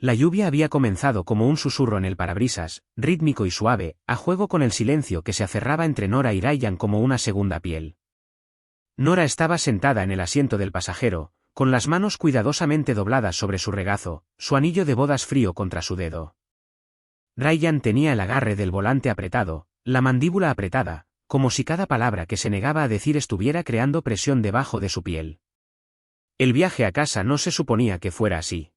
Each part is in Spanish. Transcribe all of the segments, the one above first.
La lluvia había comenzado como un susurro en el parabrisas, rítmico y suave, a juego con el silencio que se aferraba entre Nora y Ryan como una segunda piel. Nora estaba sentada en el asiento del pasajero, con las manos cuidadosamente dobladas sobre su regazo, su anillo de bodas frío contra su dedo. Ryan tenía el agarre del volante apretado, la mandíbula apretada, como si cada palabra que se negaba a decir estuviera creando presión debajo de su piel. El viaje a casa no se suponía que fuera así.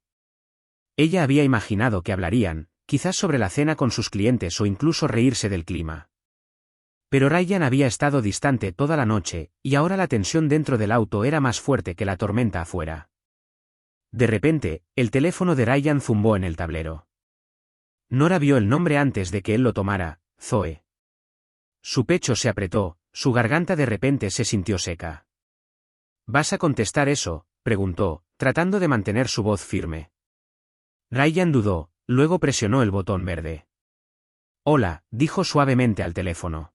Ella había imaginado que hablarían, quizás sobre la cena con sus clientes o incluso reírse del clima. Pero Ryan había estado distante toda la noche, y ahora la tensión dentro del auto era más fuerte que la tormenta afuera. De repente, el teléfono de Ryan zumbó en el tablero. Nora vio el nombre antes de que él lo tomara, Zoe. Su pecho se apretó, su garganta de repente se sintió seca. ¿Vas a contestar eso?, preguntó, tratando de mantener su voz firme. Ryan dudó, luego presionó el botón verde. Hola, dijo suavemente al teléfono.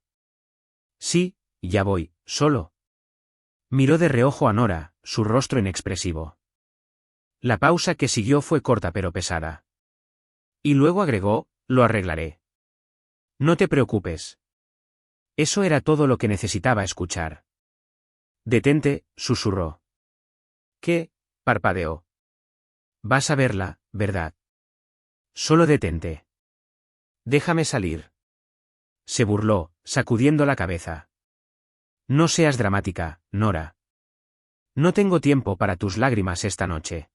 Sí, ya voy, solo. Miró de reojo a Nora, su rostro inexpresivo. La pausa que siguió fue corta pero pesada. Y luego agregó, lo arreglaré. No te preocupes. Eso era todo lo que necesitaba escuchar. Detente, susurró. ¿Qué? Parpadeó. Vas a verla, ¿verdad? Solo detente. Déjame salir. Se burló, sacudiendo la cabeza. No seas dramática, Nora. No tengo tiempo para tus lágrimas esta noche.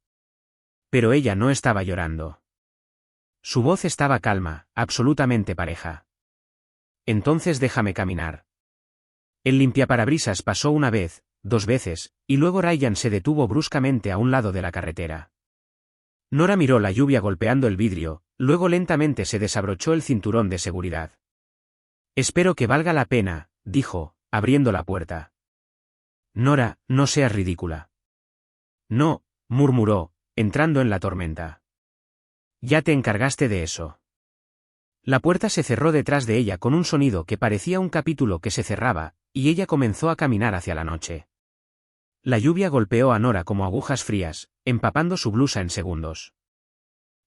Pero ella no estaba llorando. Su voz estaba calma, absolutamente pareja. Entonces déjame caminar. El limpiaparabrisas pasó una vez, dos veces, y luego Ryan se detuvo bruscamente a un lado de la carretera. Nora miró la lluvia golpeando el vidrio, luego lentamente se desabrochó el cinturón de seguridad. Espero que valga la pena, dijo, abriendo la puerta. Nora, no seas ridícula. No, murmuró, entrando en la tormenta. Ya te encargaste de eso. La puerta se cerró detrás de ella con un sonido que parecía un capítulo que se cerraba, y ella comenzó a caminar hacia la noche. La lluvia golpeó a Nora como agujas frías, empapando su blusa en segundos.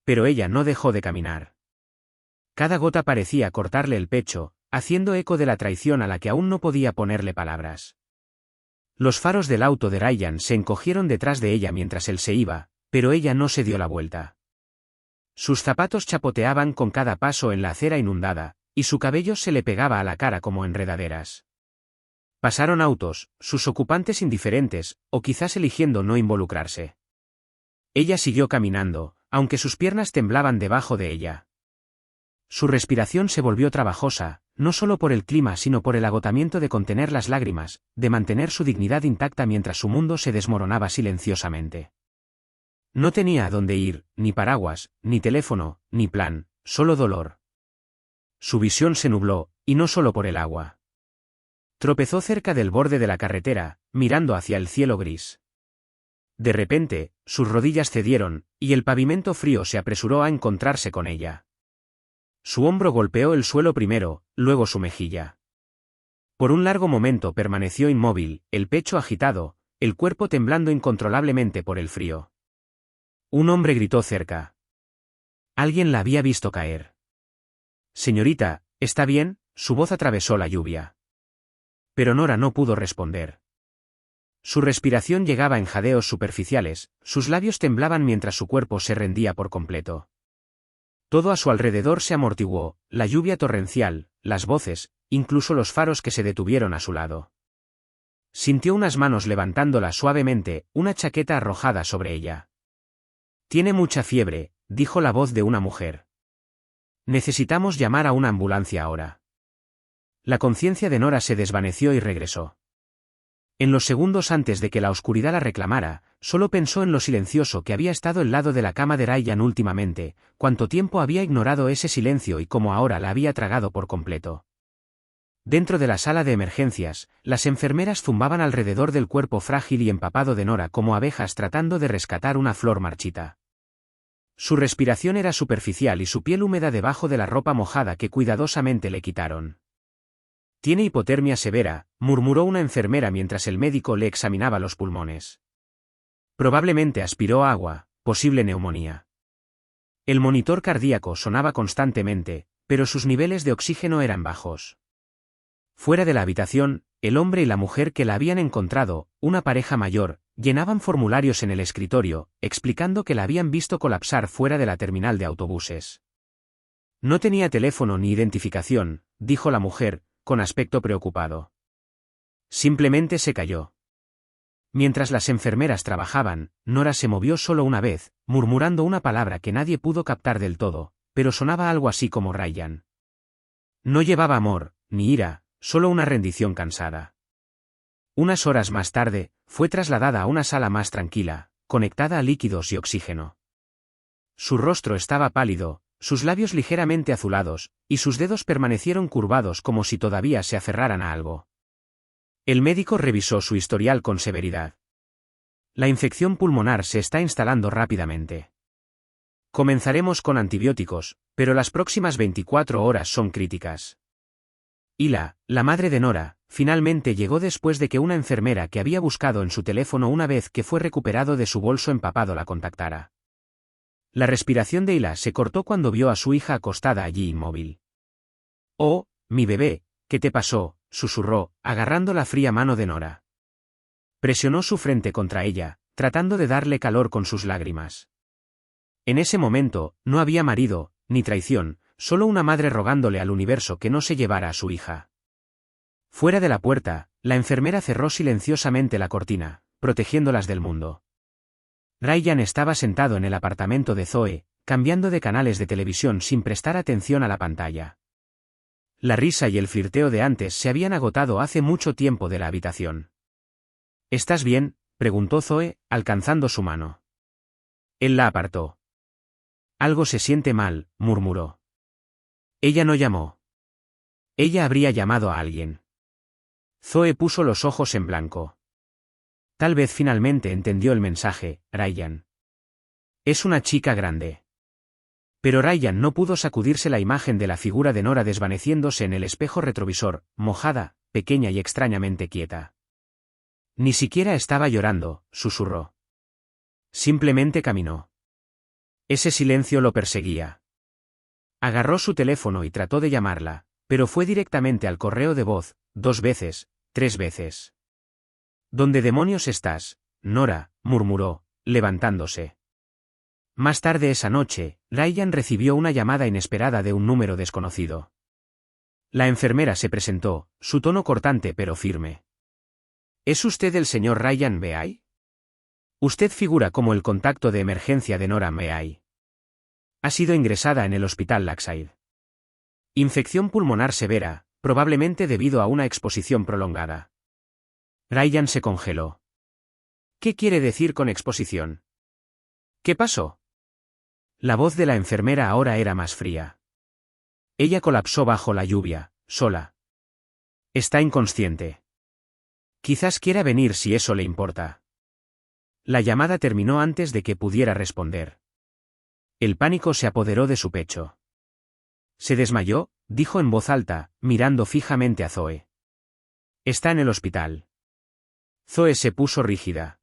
Pero ella no dejó de caminar. Cada gota parecía cortarle el pecho, haciendo eco de la traición a la que aún no podía ponerle palabras. Los faros del auto de Ryan se encogieron detrás de ella mientras él se iba, pero ella no se dio la vuelta. Sus zapatos chapoteaban con cada paso en la acera inundada, y su cabello se le pegaba a la cara como enredaderas. Pasaron autos, sus ocupantes indiferentes, o quizás eligiendo no involucrarse. Ella siguió caminando, aunque sus piernas temblaban debajo de ella. Su respiración se volvió trabajosa, no solo por el clima sino por el agotamiento de contener las lágrimas, de mantener su dignidad intacta mientras su mundo se desmoronaba silenciosamente. No tenía a dónde ir, ni paraguas, ni teléfono, ni plan, solo dolor. Su visión se nubló, y no solo por el agua. Tropezó cerca del borde de la carretera, mirando hacia el cielo gris. De repente, sus rodillas cedieron, y el pavimento frío se apresuró a encontrarse con ella. Su hombro golpeó el suelo primero, luego su mejilla. Por un largo momento permaneció inmóvil, el pecho agitado, el cuerpo temblando incontrolablemente por el frío. Un hombre gritó cerca. Alguien la había visto caer. Señorita, ¿está bien? Su voz atravesó la lluvia. Pero Nora no pudo responder. Su respiración llegaba en jadeos superficiales, sus labios temblaban mientras su cuerpo se rendía por completo. Todo a su alrededor se amortiguó, la lluvia torrencial, las voces, incluso los faros que se detuvieron a su lado. Sintió unas manos levantándola suavemente, una chaqueta arrojada sobre ella. Tiene mucha fiebre, dijo la voz de una mujer. Necesitamos llamar a una ambulancia ahora. La conciencia de Nora se desvaneció y regresó. En los segundos antes de que la oscuridad la reclamara, solo pensó en lo silencioso que había estado el lado de la cama de Ryan últimamente, cuánto tiempo había ignorado ese silencio y cómo ahora la había tragado por completo. Dentro de la sala de emergencias, las enfermeras zumbaban alrededor del cuerpo frágil y empapado de Nora como abejas tratando de rescatar una flor marchita. Su respiración era superficial y su piel húmeda debajo de la ropa mojada que cuidadosamente le quitaron. Tiene hipotermia severa, murmuró una enfermera mientras el médico le examinaba los pulmones. Probablemente aspiró agua, posible neumonía. El monitor cardíaco sonaba constantemente, pero sus niveles de oxígeno eran bajos. Fuera de la habitación, el hombre y la mujer que la habían encontrado, una pareja mayor, llenaban formularios en el escritorio, explicando que la habían visto colapsar fuera de la terminal de autobuses. No tenía teléfono ni identificación, dijo la mujer, con aspecto preocupado. Simplemente se cayó. Mientras las enfermeras trabajaban, Nora se movió solo una vez, murmurando una palabra que nadie pudo captar del todo, pero sonaba algo así como Ryan. No llevaba amor, ni ira, solo una rendición cansada. Unas horas más tarde, fue trasladada a una sala más tranquila, conectada a líquidos y oxígeno. Su rostro estaba pálido, sus labios ligeramente azulados, y sus dedos permanecieron curvados como si todavía se aferraran a algo. El médico revisó su historial con severidad. La infección pulmonar se está instalando rápidamente. Comenzaremos con antibióticos, pero las próximas 24 horas son críticas. Hila, la madre de Nora, finalmente llegó después de que una enfermera que había buscado en su teléfono una vez que fue recuperado de su bolso empapado la contactara. La respiración de Hila se cortó cuando vio a su hija acostada allí inmóvil. «Oh, mi bebé, ¿qué te pasó?», susurró, agarrando la fría mano de Nora. Presionó su frente contra ella, tratando de darle calor con sus lágrimas. En ese momento, no había marido, ni traición, solo una madre rogándole al universo que no se llevara a su hija. Fuera de la puerta, la enfermera cerró silenciosamente la cortina, protegiéndolas del mundo. Ryan estaba sentado en el apartamento de Zoe, cambiando de canales de televisión sin prestar atención a la pantalla. La risa y el flirteo de antes se habían agotado hace mucho tiempo de la habitación. «¿Estás bien?», preguntó Zoe, alcanzando su mano. Él la apartó. «Algo se siente mal», murmuró. Ella no llamó. Ella habría llamado a alguien. Zoe puso los ojos en blanco. Tal vez finalmente entendió el mensaje, Ryan. Es una chica grande. Pero Ryan no pudo sacudirse la imagen de la figura de Nora desvaneciéndose en el espejo retrovisor, mojada, pequeña y extrañamente quieta. Ni siquiera estaba llorando, susurró. Simplemente caminó. Ese silencio lo perseguía. Agarró su teléfono y trató de llamarla, pero fue directamente al correo de voz, 2 veces, 3 veces. ¿Dónde demonios estás, Nora?, murmuró, levantándose. Más tarde esa noche, Ryan recibió una llamada inesperada de un número desconocido. La enfermera se presentó, su tono cortante pero firme. ¿Es usted el señor Ryan Meay? Usted figura como el contacto de emergencia de Nora Meay. Ha sido ingresada en el hospital Lakeside. Infección pulmonar severa, probablemente debido a una exposición prolongada. Ryan se congeló. ¿Qué quiere decir con exposición? ¿Qué pasó? La voz de la enfermera ahora era más fría. Ella colapsó bajo la lluvia, sola. Está inconsciente. Quizás quiera venir si eso le importa. La llamada terminó antes de que pudiera responder. El pánico se apoderó de su pecho. Se desmayó, dijo en voz alta, mirando fijamente a Zoe. Está en el hospital. Zoe se puso rígida.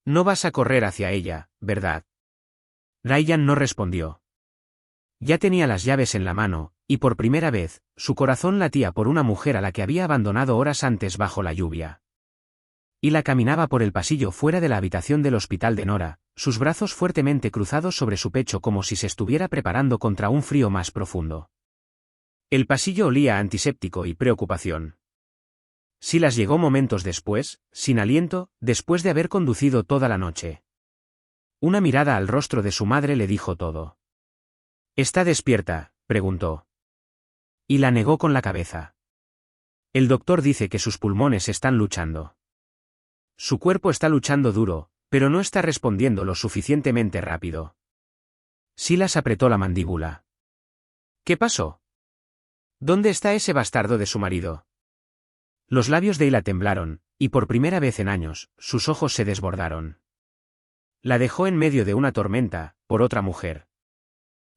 No vas a correr hacia ella, ¿verdad? Ryan no respondió. Ya tenía las llaves en la mano, y por primera vez, su corazón latía por una mujer a la que había abandonado horas antes bajo la lluvia. Y la caminaba por el pasillo fuera de la habitación del hospital de Nora, sus brazos fuertemente cruzados sobre su pecho como si se estuviera preparando contra un frío más profundo. El pasillo olía a antiséptico y preocupación. Silas llegó momentos después, sin aliento, después de haber conducido toda la noche. Una mirada al rostro de su madre le dijo todo. ¿Está despierta?, preguntó. Y la negó con la cabeza. El doctor dice que sus pulmones están luchando. Su cuerpo está luchando duro, pero no está respondiendo lo suficientemente rápido. Silas apretó la mandíbula. ¿Qué pasó? ¿Dónde está ese bastardo de su marido? Los labios de Hila temblaron, y por primera vez en años, sus ojos se desbordaron. La dejó en medio de una tormenta, por otra mujer.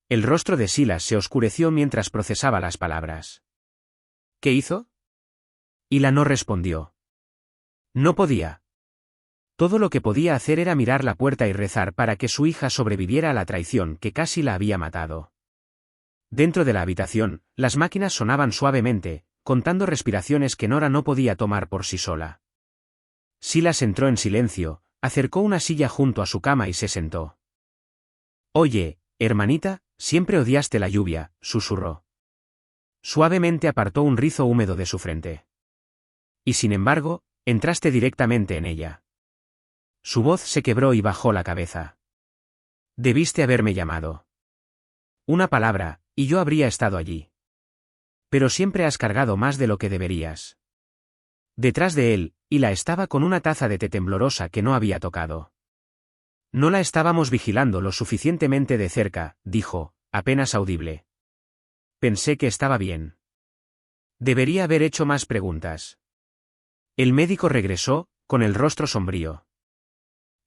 El rostro de Silas se oscureció mientras procesaba las palabras. ¿Qué hizo? Hila no respondió. No podía. Todo lo que podía hacer era mirar la puerta y rezar para que su hija sobreviviera a la traición que casi la había matado. Dentro de la habitación, las máquinas sonaban suavemente, contando respiraciones que Nora no podía tomar por sí sola. Silas entró en silencio, acercó una silla junto a su cama y se sentó. «Oye, hermanita, siempre odiaste la lluvia», susurró. Suavemente apartó un rizo húmedo de su frente. «Y sin embargo, entraste directamente en ella». Su voz se quebró y bajó la cabeza. «Debiste haberme llamado. Una palabra, y yo habría estado allí. Pero siempre has cargado más de lo que deberías». Detrás de él, Hila estaba con una taza de té temblorosa que no había tocado. «No la estábamos vigilando lo suficientemente de cerca», dijo, apenas audible. «Pensé que estaba bien. Debería haber hecho más preguntas». El médico regresó, con el rostro sombrío.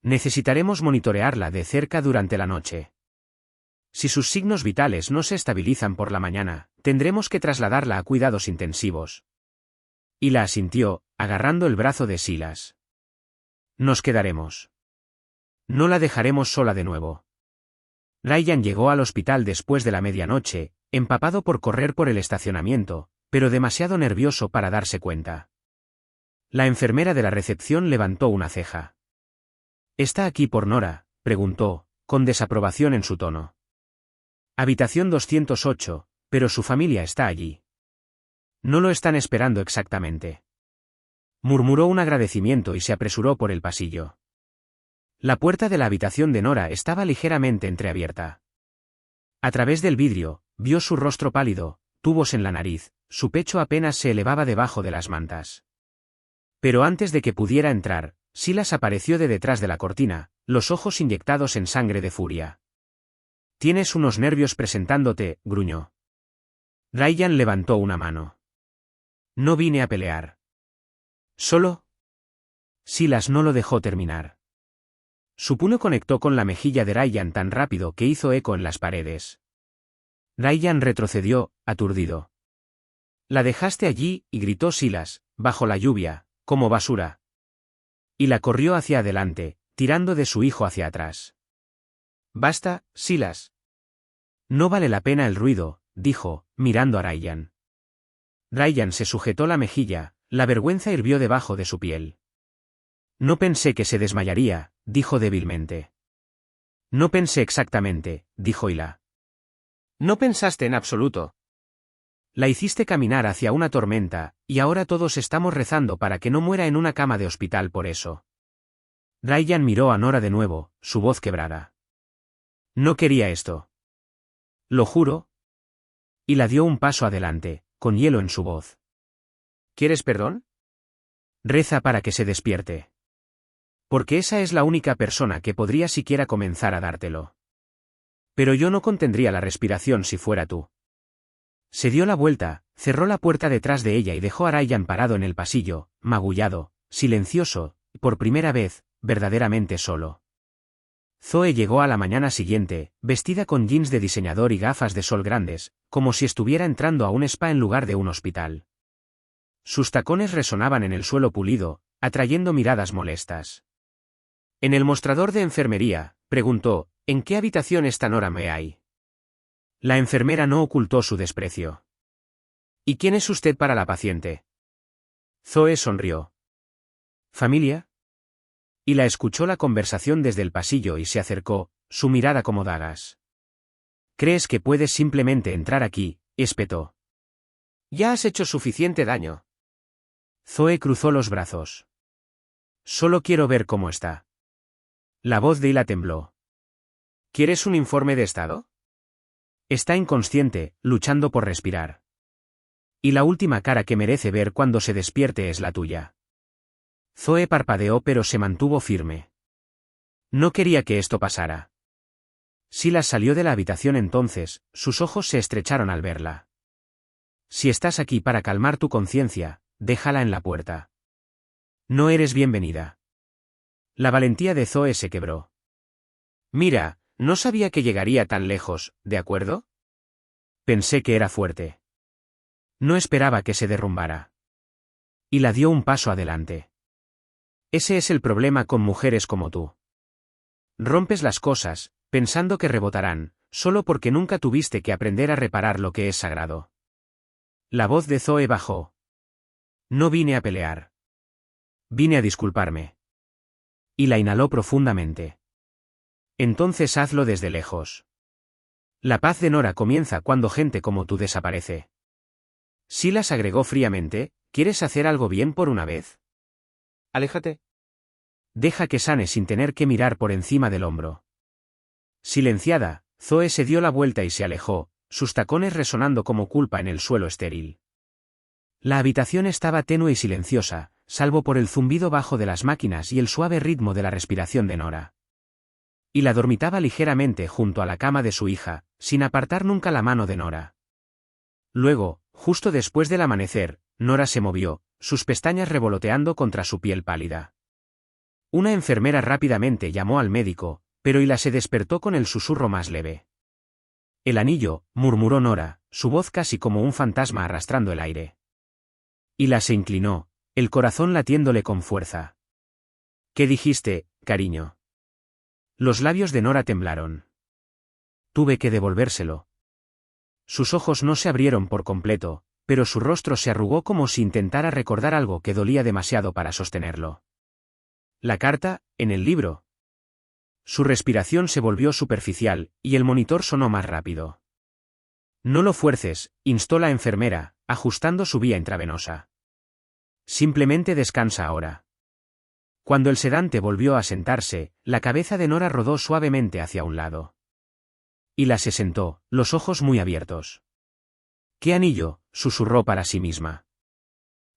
«Necesitaremos monitorearla de cerca durante la noche. Si sus signos vitales no se estabilizan por la mañana, tendremos que trasladarla a cuidados intensivos». Hila asintió, agarrando el brazo de Silas. «Nos quedaremos. No la dejaremos sola de nuevo». Ryan llegó al hospital después de la medianoche, empapado por correr por el estacionamiento, pero demasiado nervioso para darse cuenta. La enfermera de la recepción levantó una ceja. «¿Está aquí por Nora?», preguntó, con desaprobación en su tono. «Habitación 208, pero su familia está allí». «No lo están esperando exactamente». Murmuró un agradecimiento y se apresuró por el pasillo. La puerta de la habitación de Nora estaba ligeramente entreabierta. A través del vidrio, vio su rostro pálido, tubos en la nariz, su pecho apenas se elevaba debajo de las mantas. Pero antes de que pudiera entrar, Silas apareció de detrás de la cortina, los ojos inyectados en sangre de furia. «Tienes unos nervios presentándote», gruñó. Ryan levantó una mano. «No vine a pelear. Solo». Silas no lo dejó terminar. Su puño conectó con la mejilla de Ryan tan rápido que hizo eco en las paredes. Ryan retrocedió, aturdido. «La dejaste allí», y gritó Silas, «bajo la lluvia, como basura». Y la corrió hacia adelante, tirando de su hijo hacia atrás. «Basta, Silas». «No vale la pena el ruido», dijo, mirando a Ryan. Ryan se sujetó la mejilla, la vergüenza hirvió debajo de su piel. «No pensé que se desmayaría», dijo débilmente. «No pensé exactamente», dijo Hila. «No pensaste en absoluto. La hiciste caminar hacia una tormenta, y ahora todos estamos rezando para que no muera en una cama de hospital por eso». Ryan miró a Nora de nuevo, su voz quebrada. «No quería esto. Lo juro». Hila dio un paso adelante, con hielo en su voz. «¿Quieres perdón? Reza para que se despierte. Porque esa es la única persona que podría siquiera comenzar a dártelo. Pero yo no contendría la respiración si fuera tú». Se dio la vuelta, cerró la puerta detrás de ella y dejó a Ryan parado en el pasillo, magullado, silencioso, y por primera vez, verdaderamente solo. Zoe llegó a la mañana siguiente, vestida con jeans de diseñador y gafas de sol grandes, como si estuviera entrando a un spa en lugar de un hospital. Sus tacones resonaban en el suelo pulido, atrayendo miradas molestas. «¿En el mostrador de enfermería?», preguntó, «¿en qué habitación está Nora May?» La enfermera no ocultó su desprecio. «¿Y quién es usted para la paciente?» Zoe sonrió. «¿Familia?» Y la escuchó la conversación desde el pasillo y se acercó, su mirada como dagas. «¿Crees que puedes simplemente entrar aquí?», espetó. «Ya has hecho suficiente daño». Zoe cruzó los brazos. «Solo quiero ver cómo está». La voz de Hila tembló. «¿Quieres un informe de estado?» «Está inconsciente, luchando por respirar. Y la última cara que merece ver cuando se despierte es la tuya». Zoe parpadeó pero se mantuvo firme. No quería que esto pasara. Silas salió de la habitación entonces, sus ojos se estrecharon al verla. «Si estás aquí para calmar tu conciencia, déjala en la puerta. No eres bienvenida». La valentía de Zoe se quebró. «Mira, no sabía que llegaría tan lejos, ¿de acuerdo? Pensé que era fuerte. No esperaba que se derrumbara». Y la dio un paso adelante. Ese es el problema con mujeres como tú. Rompes las cosas, pensando que rebotarán, solo porque nunca tuviste que aprender a reparar lo que es sagrado. La voz de Zoe bajó. No vine a pelear. Vine a disculparme. Y la inhaló profundamente. Entonces hazlo desde lejos. La paz de Nora comienza cuando gente como tú desaparece. Silas agregó fríamente, ¿quieres hacer algo bien por una vez? Aléjate. Deja que sane sin tener que mirar por encima del hombro. Silenciada, Zoe se dio la vuelta y se alejó, sus tacones resonando como culpa en el suelo estéril. La habitación estaba tenue y silenciosa, salvo por el zumbido bajo de las máquinas y el suave ritmo de la respiración de Nora. Y la dormitaba ligeramente junto a la cama de su hija, sin apartar nunca la mano de Nora. Luego, justo después del amanecer, Nora se movió, sus pestañas revoloteando contra su piel pálida. Una enfermera rápidamente llamó al médico, pero Hila se despertó con el susurro más leve. El anillo, murmuró Nora, su voz casi como un fantasma arrastrando el aire. Hila se inclinó, el corazón latiéndole con fuerza. ¿Qué dijiste, cariño? Los labios de Nora temblaron. Tuve que devolvérselo. Sus ojos no se abrieron por completo, pero su rostro se arrugó como si intentara recordar algo que dolía demasiado para sostenerlo. La carta, en el libro. Su respiración se volvió superficial, y el monitor sonó más rápido. No lo fuerces, instó la enfermera, ajustando su vía intravenosa. Simplemente descansa ahora. Cuando el sedante volvió a sentarse, la cabeza de Nora rodó suavemente hacia un lado. Hila se sentó, los ojos muy abiertos. ¿Qué anillo?, susurró para sí misma.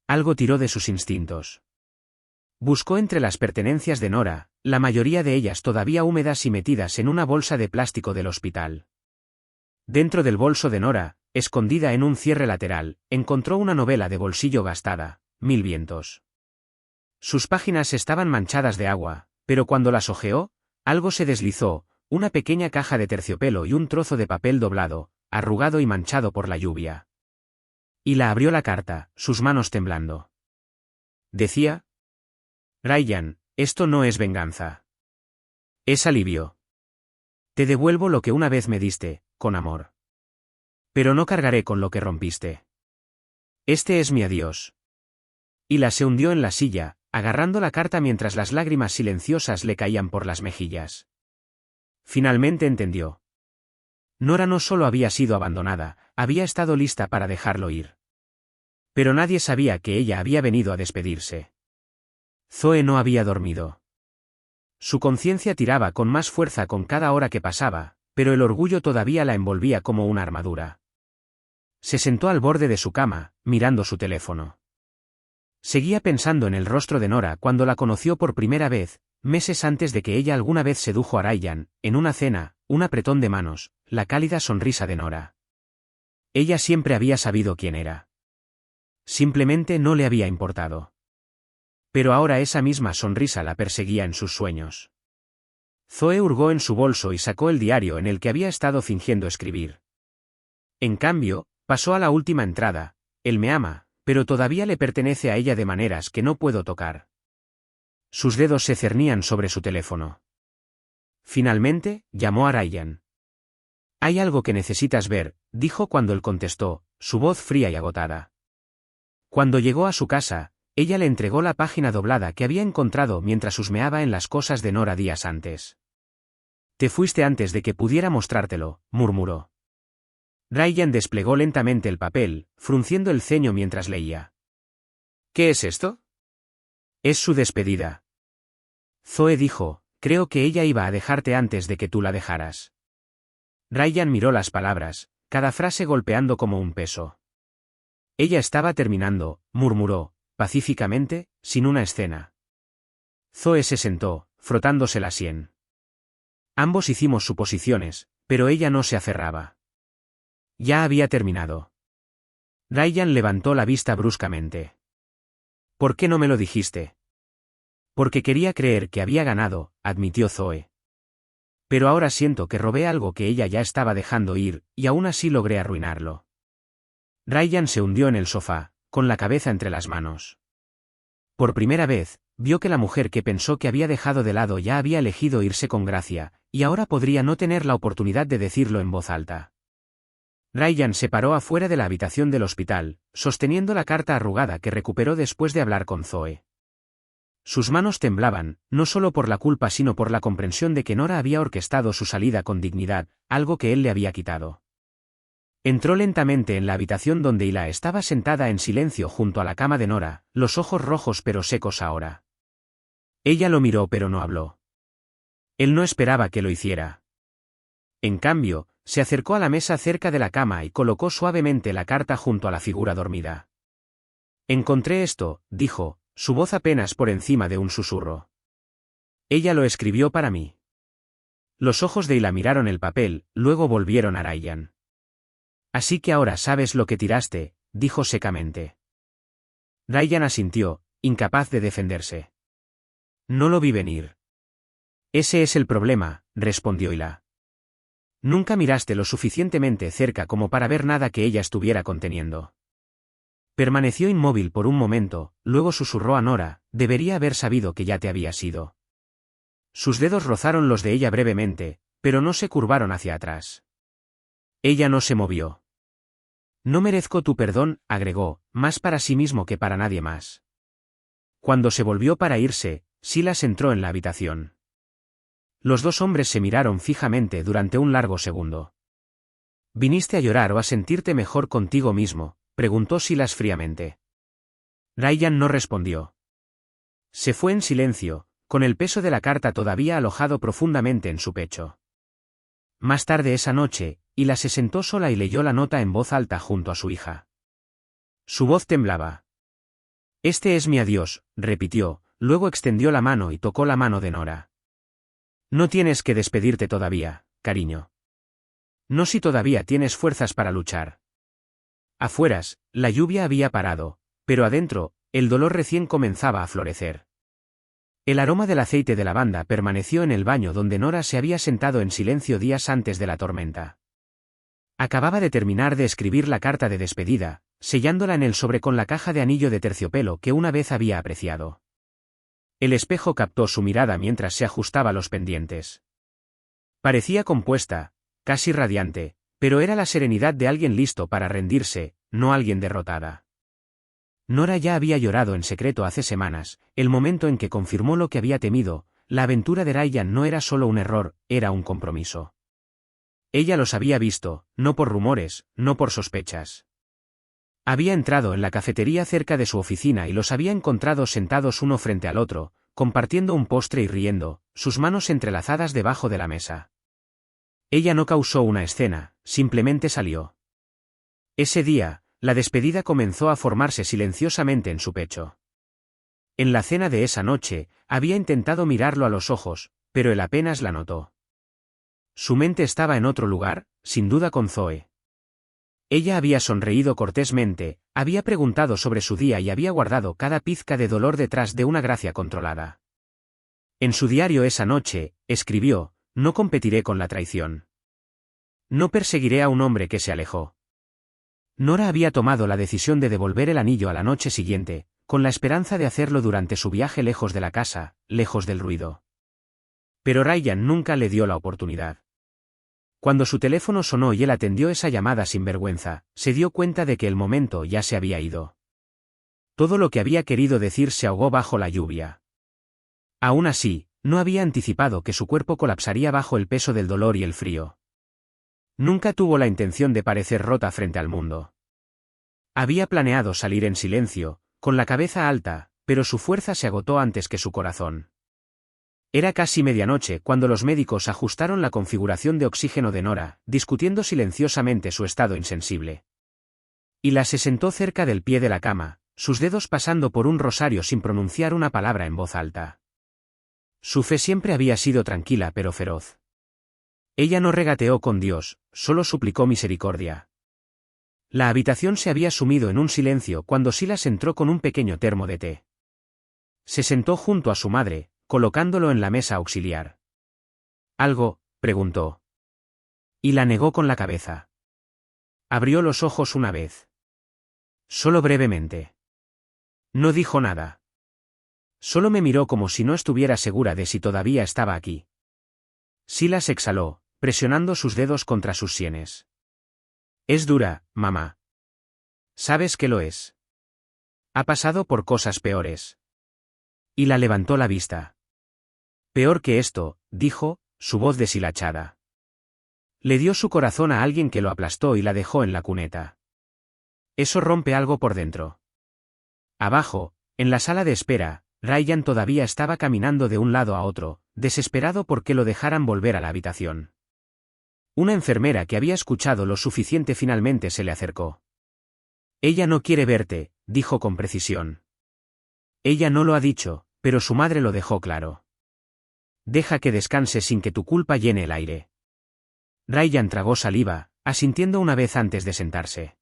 Algo tiró de sus instintos. Buscó entre las pertenencias de Nora, la mayoría de ellas todavía húmedas y metidas en una bolsa de plástico del hospital. Dentro del bolso de Nora, escondida en un cierre lateral, encontró una novela de bolsillo gastada, Mil vientos. Sus páginas estaban manchadas de agua, pero cuando las hojeó, algo se deslizó, una pequeña caja de terciopelo y un trozo de papel doblado, arrugado y manchado por la lluvia. Hila abrió la carta, sus manos temblando. Decía: Ryan, esto no es venganza. Es alivio. Te devuelvo lo que una vez me diste, con amor. Pero no cargaré con lo que rompiste. Este es mi adiós. Hila se hundió en la silla, agarrando la carta mientras las lágrimas silenciosas le caían por las mejillas. Finalmente entendió. Nora no solo había sido abandonada, había estado lista para dejarlo ir. Pero nadie sabía que ella había venido a despedirse. Zoe no había dormido. Su conciencia tiraba con más fuerza con cada hora que pasaba, pero el orgullo todavía la envolvía como una armadura. Se sentó al borde de su cama, mirando su teléfono. Seguía pensando en el rostro de Nora cuando la conoció por primera vez, meses antes de que ella alguna vez sedujo a Ryan, en una cena, un apretón de manos, la cálida sonrisa de Nora. Ella siempre había sabido quién era. Simplemente no le había importado. Pero ahora esa misma sonrisa la perseguía en sus sueños. Zoe hurgó en su bolso y sacó el diario en el que había estado fingiendo escribir. En cambio, pasó a la última entrada: él me ama, pero todavía le pertenece a ella de maneras que no puedo tocar. Sus dedos se cernían sobre su teléfono. Finalmente, llamó a Ryan. Hay algo que necesitas ver, dijo cuando él contestó, su voz fría y agotada. Cuando llegó a su casa, ella le entregó la página doblada que había encontrado mientras husmeaba en las cosas de Nora días antes. Te fuiste antes de que pudiera mostrártelo, murmuró. Ryan desplegó lentamente el papel, frunciendo el ceño mientras leía. ¿Qué es esto? Es su despedida. Zoe dijo, creo que ella iba a dejarte antes de que tú la dejaras. Ryan miró las palabras, cada frase golpeando como un peso. Ella estaba terminando, murmuró, pacíficamente, sin una escena. Zoe se sentó, frotándose la sien. Ambos hicimos suposiciones, pero ella no se aferraba. Ya había terminado. Ryan levantó la vista bruscamente. ¿Por qué no me lo dijiste? Porque quería creer que había ganado, admitió Zoe. Pero ahora siento que robé algo que ella ya estaba dejando ir, y aún así logré arruinarlo. Ryan se hundió en el sofá, con la cabeza entre las manos. Por primera vez, vio que la mujer que pensó que había dejado de lado ya había elegido irse con gracia, y ahora podría no tener la oportunidad de decirlo en voz alta. Ryan se paró afuera de la habitación del hospital, sosteniendo la carta arrugada que recuperó después de hablar con Zoe. Sus manos temblaban, no solo por la culpa sino por la comprensión de que Nora había orquestado su salida con dignidad, algo que él le había quitado. Entró lentamente en la habitación donde Hila estaba sentada en silencio junto a la cama de Nora, los ojos rojos pero secos ahora. Ella lo miró pero no habló. Él no esperaba que lo hiciera. En cambio, se acercó a la mesa cerca de la cama y colocó suavemente la carta junto a la figura dormida. Encontré esto, dijo, su voz apenas por encima de un susurro. Ella lo escribió para mí. Los ojos de Hila miraron el papel, luego volvieron a Ryan. Así que ahora sabes lo que tiraste, dijo secamente. Ryan asintió, incapaz de defenderse. No lo vi venir. Ese es el problema, respondió Hila. Nunca miraste lo suficientemente cerca como para ver nada que ella estuviera conteniendo. Permaneció inmóvil por un momento, luego susurró a Nora, debería haber sabido que ya te habías ido. Sus dedos rozaron los de ella brevemente, pero no se curvaron hacia atrás. Ella no se movió. No merezco tu perdón, agregó, más para sí mismo que para nadie más. Cuando se volvió para irse, Silas entró en la habitación. Los dos hombres se miraron fijamente durante un largo segundo. ¿Viniste a llorar o a sentirte mejor contigo mismo?, preguntó Silas fríamente. Ryan no respondió. Se fue en silencio, con el peso de la carta todavía alojado profundamente en su pecho. Más tarde esa noche, Hila se sentó sola y leyó la nota en voz alta junto a su hija. Su voz temblaba. Este es mi adiós, repitió, luego extendió la mano y tocó la mano de Nora. No tienes que despedirte todavía, cariño. No si todavía tienes fuerzas para luchar. Afueras, la lluvia había parado, pero adentro, el dolor recién comenzaba a florecer. El aroma del aceite de lavanda permaneció en el baño donde Nora se había sentado en silencio días antes de la tormenta. Acababa de terminar de escribir la carta de despedida, sellándola en el sobre con la caja de anillo de terciopelo que una vez había apreciado. El espejo captó su mirada mientras se ajustaba los pendientes. Parecía compuesta, casi radiante, pero era la serenidad de alguien listo para rendirse, no alguien derrotada. Nora ya había llorado en secreto hace semanas, el momento en que confirmó lo que había temido, la aventura de Ryan no era solo un error, era un compromiso. Ella los había visto, no por rumores, no por sospechas. Había entrado en la cafetería cerca de su oficina y los había encontrado sentados uno frente al otro, compartiendo un postre y riendo, sus manos entrelazadas debajo de la mesa. Ella no causó una escena, simplemente salió. Ese día, la despedida comenzó a formarse silenciosamente en su pecho. En la cena de esa noche, había intentado mirarlo a los ojos, pero él apenas la notó. Su mente estaba en otro lugar, sin duda con Zoe. Ella había sonreído cortésmente, había preguntado sobre su día y había guardado cada pizca de dolor detrás de una gracia controlada. En su diario esa noche, escribió, no competiré con la traición. No perseguiré a un hombre que se alejó. Nora había tomado la decisión de devolver el anillo a la noche siguiente, con la esperanza de hacerlo durante su viaje lejos de la casa, lejos del ruido. Pero Ryan nunca le dio la oportunidad. Cuando su teléfono sonó y él atendió esa llamada sin vergüenza, se dio cuenta de que el momento ya se había ido. Todo lo que había querido decir se ahogó bajo la lluvia. Aún así, no había anticipado que su cuerpo colapsaría bajo el peso del dolor y el frío. Nunca tuvo la intención de parecer rota frente al mundo. Había planeado salir en silencio, con la cabeza alta, pero su fuerza se agotó antes que su corazón. Era casi medianoche cuando los médicos ajustaron la configuración de oxígeno de Nora, discutiendo silenciosamente su estado insensible. Hila se sentó cerca del pie de la cama, sus dedos pasando por un rosario sin pronunciar una palabra en voz alta. Su fe siempre había sido tranquila pero feroz. Ella no regateó con Dios, solo suplicó misericordia. La habitación se había sumido en un silencio cuando Silas entró con un pequeño termo de té. Se sentó junto a su madre, colocándolo en la mesa auxiliar. ¿Algo?, preguntó. Y la negó con la cabeza. Abrió los ojos una vez. Solo brevemente. No dijo nada. Solo me miró como si no estuviera segura de si todavía estaba aquí. Silas exhaló, presionando sus dedos contra sus sienes. Es dura, mamá. ¿Sabes que lo es? Ha pasado por cosas peores. Y la levantó la vista. Peor que esto, dijo, su voz deshilachada. Le dio su corazón a alguien que lo aplastó y la dejó en la cuneta. Eso rompe algo por dentro. Abajo, en la sala de espera, Ryan todavía estaba caminando de un lado a otro, desesperado por que lo dejaran volver a la habitación. Una enfermera que había escuchado lo suficiente finalmente se le acercó. Ella no quiere verte, dijo con precisión. Ella no lo ha dicho, pero su madre lo dejó claro. Deja que descanse sin que tu culpa llene el aire. Ryan tragó saliva, asintiendo una vez antes de sentarse.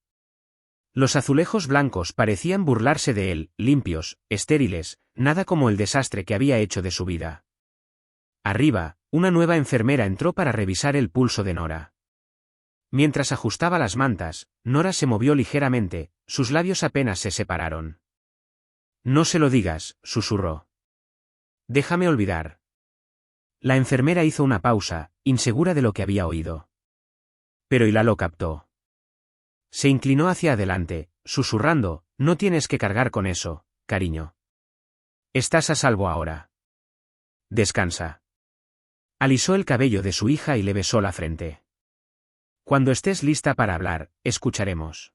Los azulejos blancos parecían burlarse de él, limpios, estériles, nada como el desastre que había hecho de su vida. Arriba, una nueva enfermera entró para revisar el pulso de Nora. Mientras ajustaba las mantas, Nora se movió ligeramente, sus labios apenas se separaron. No se lo digas, susurró. Déjame olvidar. La enfermera hizo una pausa, insegura de lo que había oído. Pero Hila lo captó. Se inclinó hacia adelante, susurrando, no tienes que cargar con eso, cariño. Estás a salvo ahora. Descansa. Alisó el cabello de su hija y le besó la frente. Cuando estés lista para hablar, escucharemos.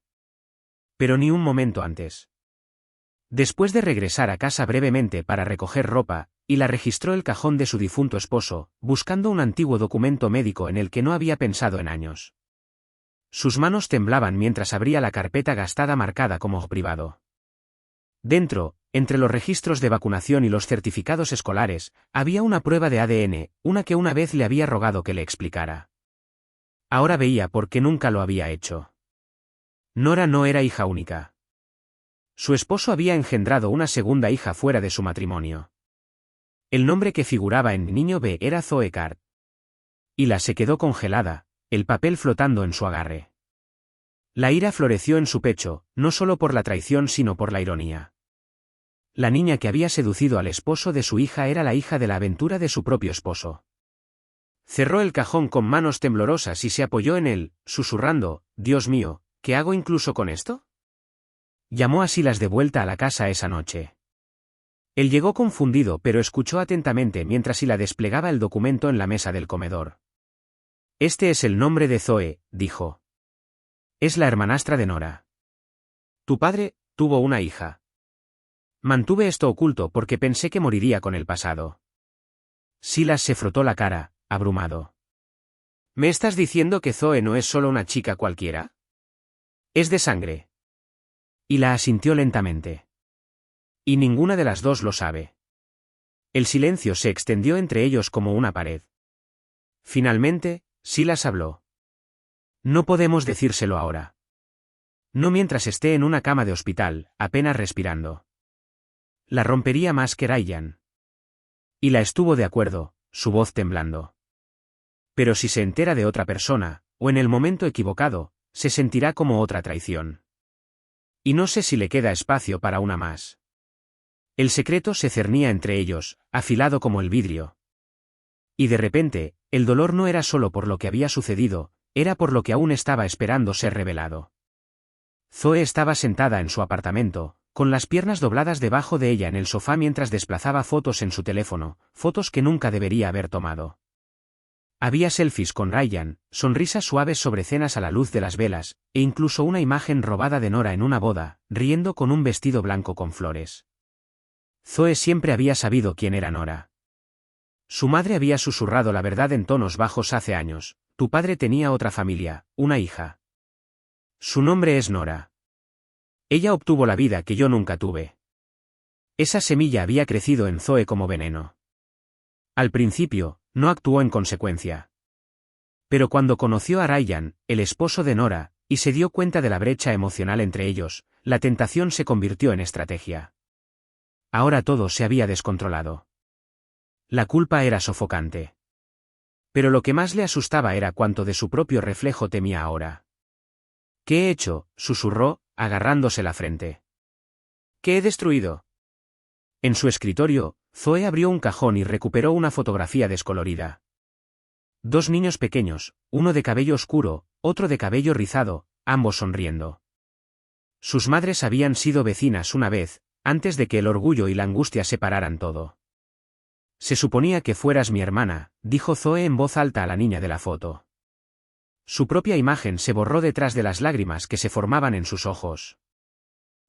Pero ni un momento antes. Después de regresar a casa brevemente para recoger ropa, Hila registró el cajón de su difunto esposo, buscando un antiguo documento médico en el que no había pensado en años. Sus manos temblaban mientras abría la carpeta gastada marcada como privado. Dentro, entre los registros de vacunación y los certificados escolares, había una prueba de ADN, una que una vez le había rogado que le explicara. Ahora veía por qué nunca lo había hecho. Nora no era hija única. Su esposo había engendrado una segunda hija fuera de su matrimonio. El nombre que figuraba en Niño B era Zoe Card. Hila se quedó congelada, el papel flotando en su agarre. La ira floreció en su pecho, no solo por la traición sino por la ironía. La niña que había seducido al esposo de su hija era la hija de la aventura de su propio esposo. Cerró el cajón con manos temblorosas y se apoyó en él, susurrando, Dios mío, ¿qué hago incluso con esto? Llamó a Silas de vuelta a la casa esa noche. Él llegó confundido pero escuchó atentamente mientras Hila desplegaba el documento en la mesa del comedor. Este es el nombre de Zoe, dijo. Es la hermanastra de Nora. Tu padre tuvo una hija. Mantuve esto oculto porque pensé que moriría con el pasado. Silas se frotó la cara, abrumado. ¿Me estás diciendo que Zoe no es solo una chica cualquiera? Es de sangre. Y la asintió lentamente. Y ninguna de las dos lo sabe. El silencio se extendió entre ellos como una pared. Finalmente, Silas habló. No podemos decírselo ahora. No mientras esté en una cama de hospital, apenas respirando. La rompería más que Ryan. Y la estuvo de acuerdo, su voz temblando. Pero si se entera de otra persona, o en el momento equivocado, se sentirá como otra traición. Y no sé si le queda espacio para una más. El secreto se cernía entre ellos, afilado como el vidrio. Y de repente, el dolor no era solo por lo que había sucedido, era por lo que aún estaba esperando ser revelado. Zoe estaba sentada en su apartamento, con las piernas dobladas debajo de ella en el sofá mientras desplazaba fotos en su teléfono, fotos que nunca debería haber tomado. Había selfies con Ryan, sonrisas suaves sobre cenas a la luz de las velas, e incluso una imagen robada de Nora en una boda, riendo con un vestido blanco con flores. Zoe siempre había sabido quién era Nora. Su madre había susurrado la verdad en tonos bajos hace años, tu padre tenía otra familia, una hija. Su nombre es Nora. Ella obtuvo la vida que yo nunca tuve. Esa semilla había crecido en Zoe como veneno. Al principio, no actuó en consecuencia. Pero cuando conoció a Ryan, el esposo de Nora, y se dio cuenta de la brecha emocional entre ellos, la tentación se convirtió en estrategia. Ahora todo se había descontrolado. La culpa era sofocante. Pero lo que más le asustaba era cuánto de su propio reflejo temía ahora. ¿Qué he hecho?, susurró, agarrándose la frente. ¿Qué he destruido? En su escritorio, Zoe abrió un cajón y recuperó una fotografía descolorida. Dos niños pequeños, uno de cabello oscuro, otro de cabello rizado, ambos sonriendo. Sus madres habían sido vecinas una vez, antes de que el orgullo y la angustia separaran todo. Se suponía que fueras mi hermana, dijo Zoe en voz alta a la niña de la foto. Su propia imagen se borró detrás de las lágrimas que se formaban en sus ojos.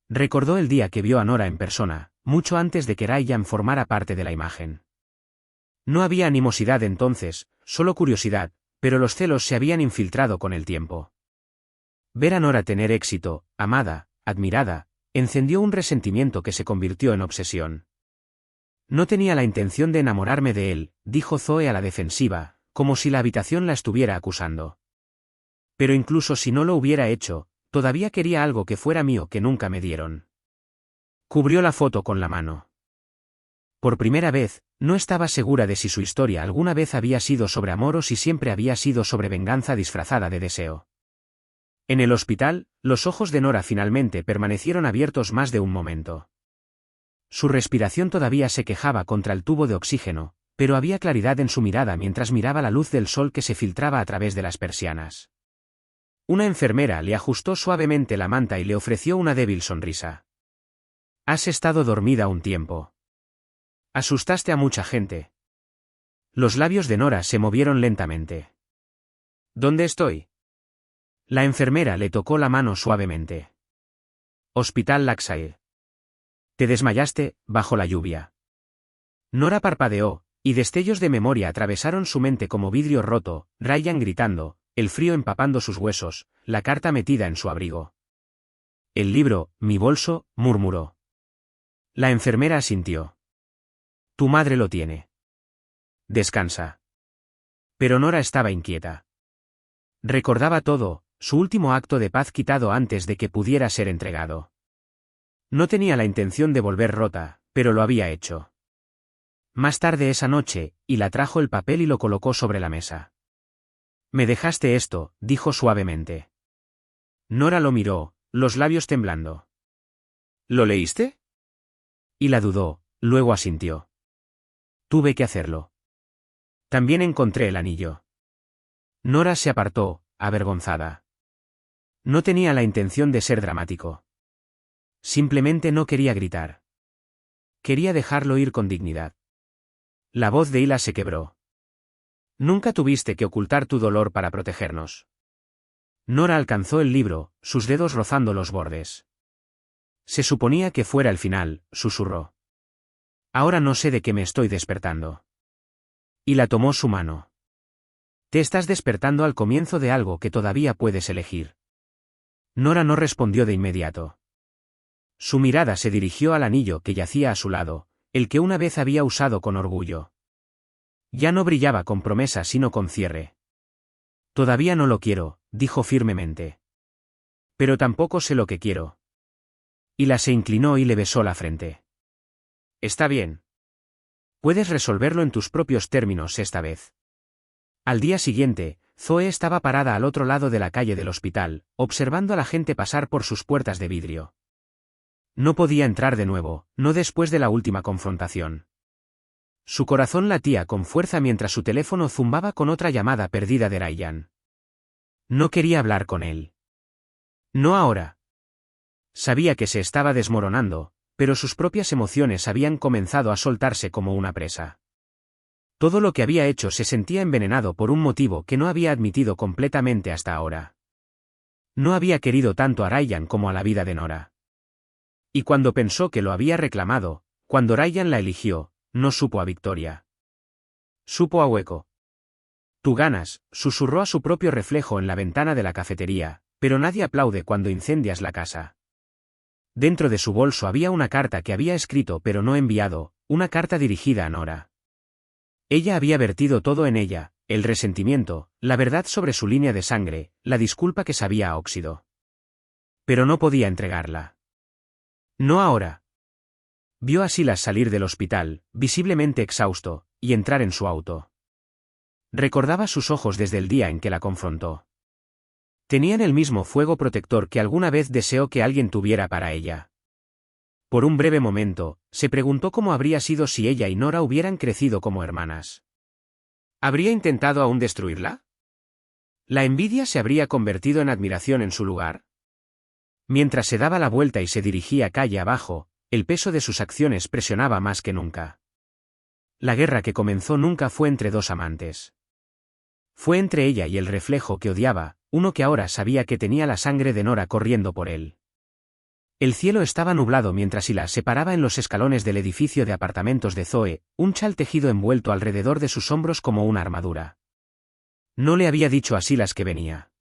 Recordó el día que vio a Nora en persona, mucho antes de que Ryan formara parte de la imagen. No había animosidad entonces, solo curiosidad, pero los celos se habían infiltrado con el tiempo. Ver a Nora tener éxito, amada, admirada, encendió un resentimiento que se convirtió en obsesión. No tenía la intención de enamorarme de él, dijo Zoe a la defensiva, como si la habitación la estuviera acusando. Pero incluso si no lo hubiera hecho, todavía quería algo que fuera mío que nunca me dieron. Cubrió la foto con la mano. Por primera vez, no estaba segura de si su historia alguna vez había sido sobre amor o si siempre había sido sobre venganza disfrazada de deseo. En el hospital, los ojos de Nora finalmente permanecieron abiertos más de un momento. Su respiración todavía se quejaba contra el tubo de oxígeno, pero había claridad en su mirada mientras miraba la luz del sol que se filtraba a través de las persianas. Una enfermera le ajustó suavemente la manta y le ofreció una débil sonrisa. «Has estado dormida un tiempo. Asustaste a mucha gente». Los labios de Nora se movieron lentamente. «¿Dónde estoy?» La enfermera le tocó la mano suavemente. «Hospital Lakeside. Te desmayaste, bajo la lluvia». Nora parpadeó, y destellos de memoria atravesaron su mente como vidrio roto, Ryan gritando, el frío empapando sus huesos, la carta metida en su abrigo. «El libro, mi bolso», murmuró. La enfermera asintió. «Tu madre lo tiene. Descansa». Pero Nora estaba inquieta. Recordaba todo, su último acto de paz quitado antes de que pudiera ser entregado. No tenía la intención de volver rota, pero lo había hecho. Más tarde esa noche, y la trajo el papel y lo colocó sobre la mesa. «Me dejaste esto», dijo suavemente. Nora lo miró, los labios temblando. «¿Lo leíste?» Y la dudó, luego asintió. «Tuve que hacerlo. También encontré el anillo». Nora se apartó, avergonzada. No tenía la intención de ser dramático. Simplemente no quería gritar. Quería dejarlo ir con dignidad. La voz de Hila se quebró. «Nunca tuviste que ocultar tu dolor para protegernos». Nora alcanzó el libro, sus dedos rozando los bordes. «Se suponía que fuera el final», susurró. «Ahora no sé de qué me estoy despertando». Hila tomó su mano. «Te estás despertando al comienzo de algo que todavía puedes elegir». Nora no respondió de inmediato. Su mirada se dirigió al anillo que yacía a su lado, el que una vez había usado con orgullo. Ya no brillaba con promesa sino con cierre. «Todavía no lo quiero», dijo firmemente. «Pero tampoco sé lo que quiero». Hila se inclinó y le besó la frente. «Está bien. Puedes resolverlo en tus propios términos esta vez». Al día siguiente, Zoe estaba parada al otro lado de la calle del hospital, observando a la gente pasar por sus puertas de vidrio. No podía entrar de nuevo, no después de la última confrontación. Su corazón latía con fuerza mientras su teléfono zumbaba con otra llamada perdida de Ryan. No quería hablar con él. No ahora. Sabía que se estaba desmoronando, pero sus propias emociones habían comenzado a soltarse como una presa. Todo lo que había hecho se sentía envenenado por un motivo que no había admitido completamente hasta ahora. No había querido tanto a Ryan como a la vida de Nora. Y cuando pensó que lo había reclamado, cuando Ryan la eligió, no supo a victoria. Supo a hueco. «Tú ganas», susurró a su propio reflejo en la ventana de la cafetería, pero nadie aplaude cuando incendias la casa. Dentro de su bolso había una carta que había escrito pero no enviado, una carta dirigida a Nora. Ella había vertido todo en ella, el resentimiento, la verdad sobre su línea de sangre, la disculpa que sabía a óxido. Pero no podía entregarla. No ahora. Vio a Silas salir del hospital, visiblemente exhausto, y entrar en su auto. Recordaba sus ojos desde el día en que la confrontó. Tenían el mismo fuego protector que alguna vez deseó que alguien tuviera para ella. Por un breve momento, se preguntó cómo habría sido si ella y Nora hubieran crecido como hermanas. ¿Habría intentado aún destruirla? ¿La envidia se habría convertido en admiración en su lugar? Mientras se daba la vuelta y se dirigía calle abajo, el peso de sus acciones presionaba más que nunca. La guerra que comenzó nunca fue entre dos amantes. Fue entre ella y el reflejo que odiaba, uno que ahora sabía que tenía la sangre de Nora corriendo por él. El cielo estaba nublado mientras Silas se paraba en los escalones del edificio de apartamentos de Zoe, un chal tejido envuelto alrededor de sus hombros como una armadura. No le había dicho a Silas que venía.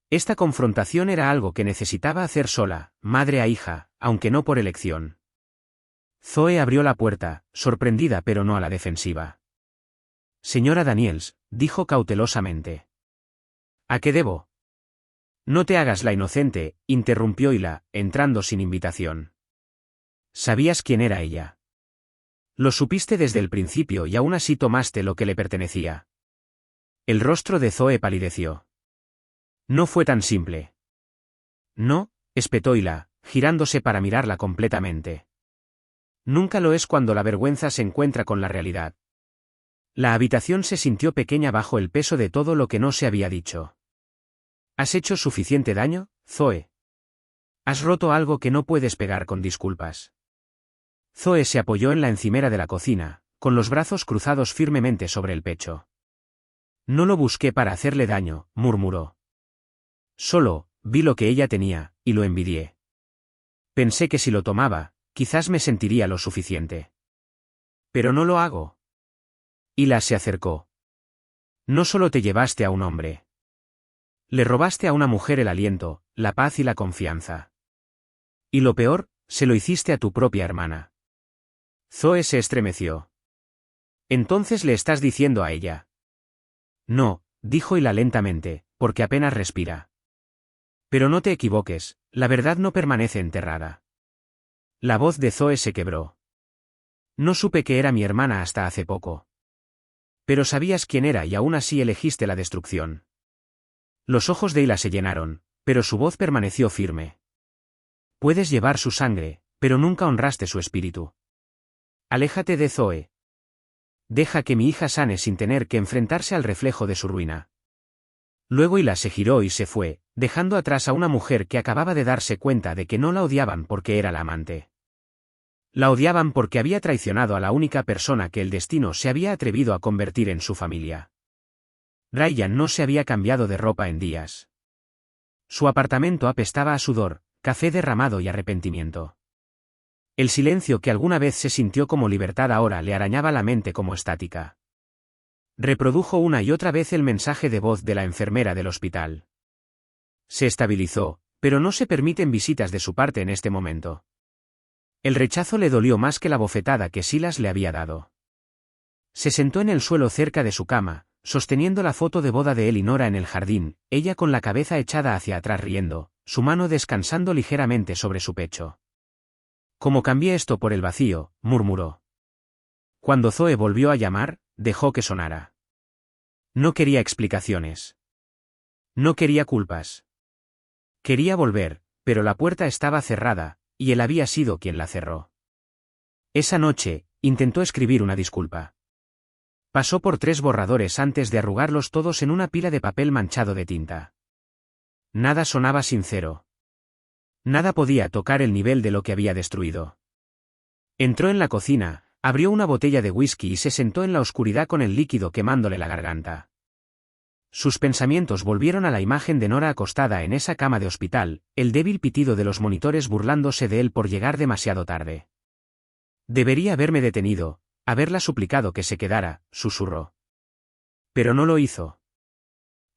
Esta confrontación era algo que necesitaba hacer sola, madre a hija, aunque no por elección. Zoe abrió la puerta, sorprendida pero no a la defensiva. Señora Daniels, dijo cautelosamente. ¿A qué debo? No te hagas la inocente, interrumpió Hila, entrando sin invitación. ¿Sabías quién era ella? Lo supiste desde el principio y aún así tomaste lo que le pertenecía. El rostro de Zoe palideció. No fue tan simple. No, espetó Hila, girándose para mirarla completamente. Nunca lo es cuando la vergüenza se encuentra con la realidad. La habitación se sintió pequeña bajo el peso de todo lo que no se había dicho. ¿Has hecho suficiente daño, Zoe? Has roto algo que no puedes pegar con disculpas. Zoe se apoyó en la encimera de la cocina, con los brazos cruzados firmemente sobre el pecho. No lo busqué para hacerle daño, murmuró. Solo, vi lo que ella tenía, y lo envidié. Pensé que si lo tomaba, quizás me sentiría lo suficiente. Pero no lo hago. Hila se acercó. No solo te llevaste a un hombre. Le robaste a una mujer el aliento, la paz y la confianza. Y lo peor, se lo hiciste a tu propia hermana. Zoe se estremeció. Entonces le estás diciendo a ella. No, dijo Hila lentamente, porque apenas respira. Pero no te equivoques, la verdad no permanece enterrada. La voz de Zoe se quebró. No supe que era mi hermana hasta hace poco. Pero sabías quién era y aún así elegiste la destrucción. Los ojos de Hila se llenaron, pero su voz permaneció firme. Puedes llevar su sangre, pero nunca honraste su espíritu. Aléjate de Zoe. Deja que mi hija sane sin tener que enfrentarse al reflejo de su ruina. Luego Hila se giró y se fue, dejando atrás a una mujer que acababa de darse cuenta de que no la odiaban porque era la amante. La odiaban porque había traicionado a la única persona que el destino se había atrevido a convertir en su familia. Ryan no se había cambiado de ropa en días. Su apartamento apestaba a sudor, café derramado y arrepentimiento. El silencio que alguna vez se sintió como libertad ahora le arañaba la mente como estática. Reprodujo una y otra vez el mensaje de voz de la enfermera del hospital. Se estabilizó, pero no se permiten visitas de su parte en este momento. El rechazo le dolió más que la bofetada que Silas le había dado. Se sentó en el suelo cerca de su cama, sosteniendo la foto de boda de él y Nora en el jardín, ella con la cabeza echada hacia atrás riendo, su mano descansando ligeramente sobre su pecho. Como cambié esto por el vacío, murmuró. Cuando Zoe volvió a llamar, dejó que sonara. No quería explicaciones. No quería culpas. Quería volver, pero la puerta estaba cerrada, y él había sido quien la cerró. Esa noche, intentó escribir una disculpa. Pasó por 3 borradores antes de arrugarlos todos en una pila de papel manchado de tinta. Nada sonaba sincero. Nada podía tocar el nivel de lo que había destruido. Entró en la cocina, abrió una botella de whisky y se sentó en la oscuridad con el líquido quemándole la garganta. Sus pensamientos volvieron a la imagen de Nora acostada en esa cama de hospital, el débil pitido de los monitores burlándose de él por llegar demasiado tarde. Debería haberme detenido, haberla suplicado que se quedara, susurró. Pero no lo hizo.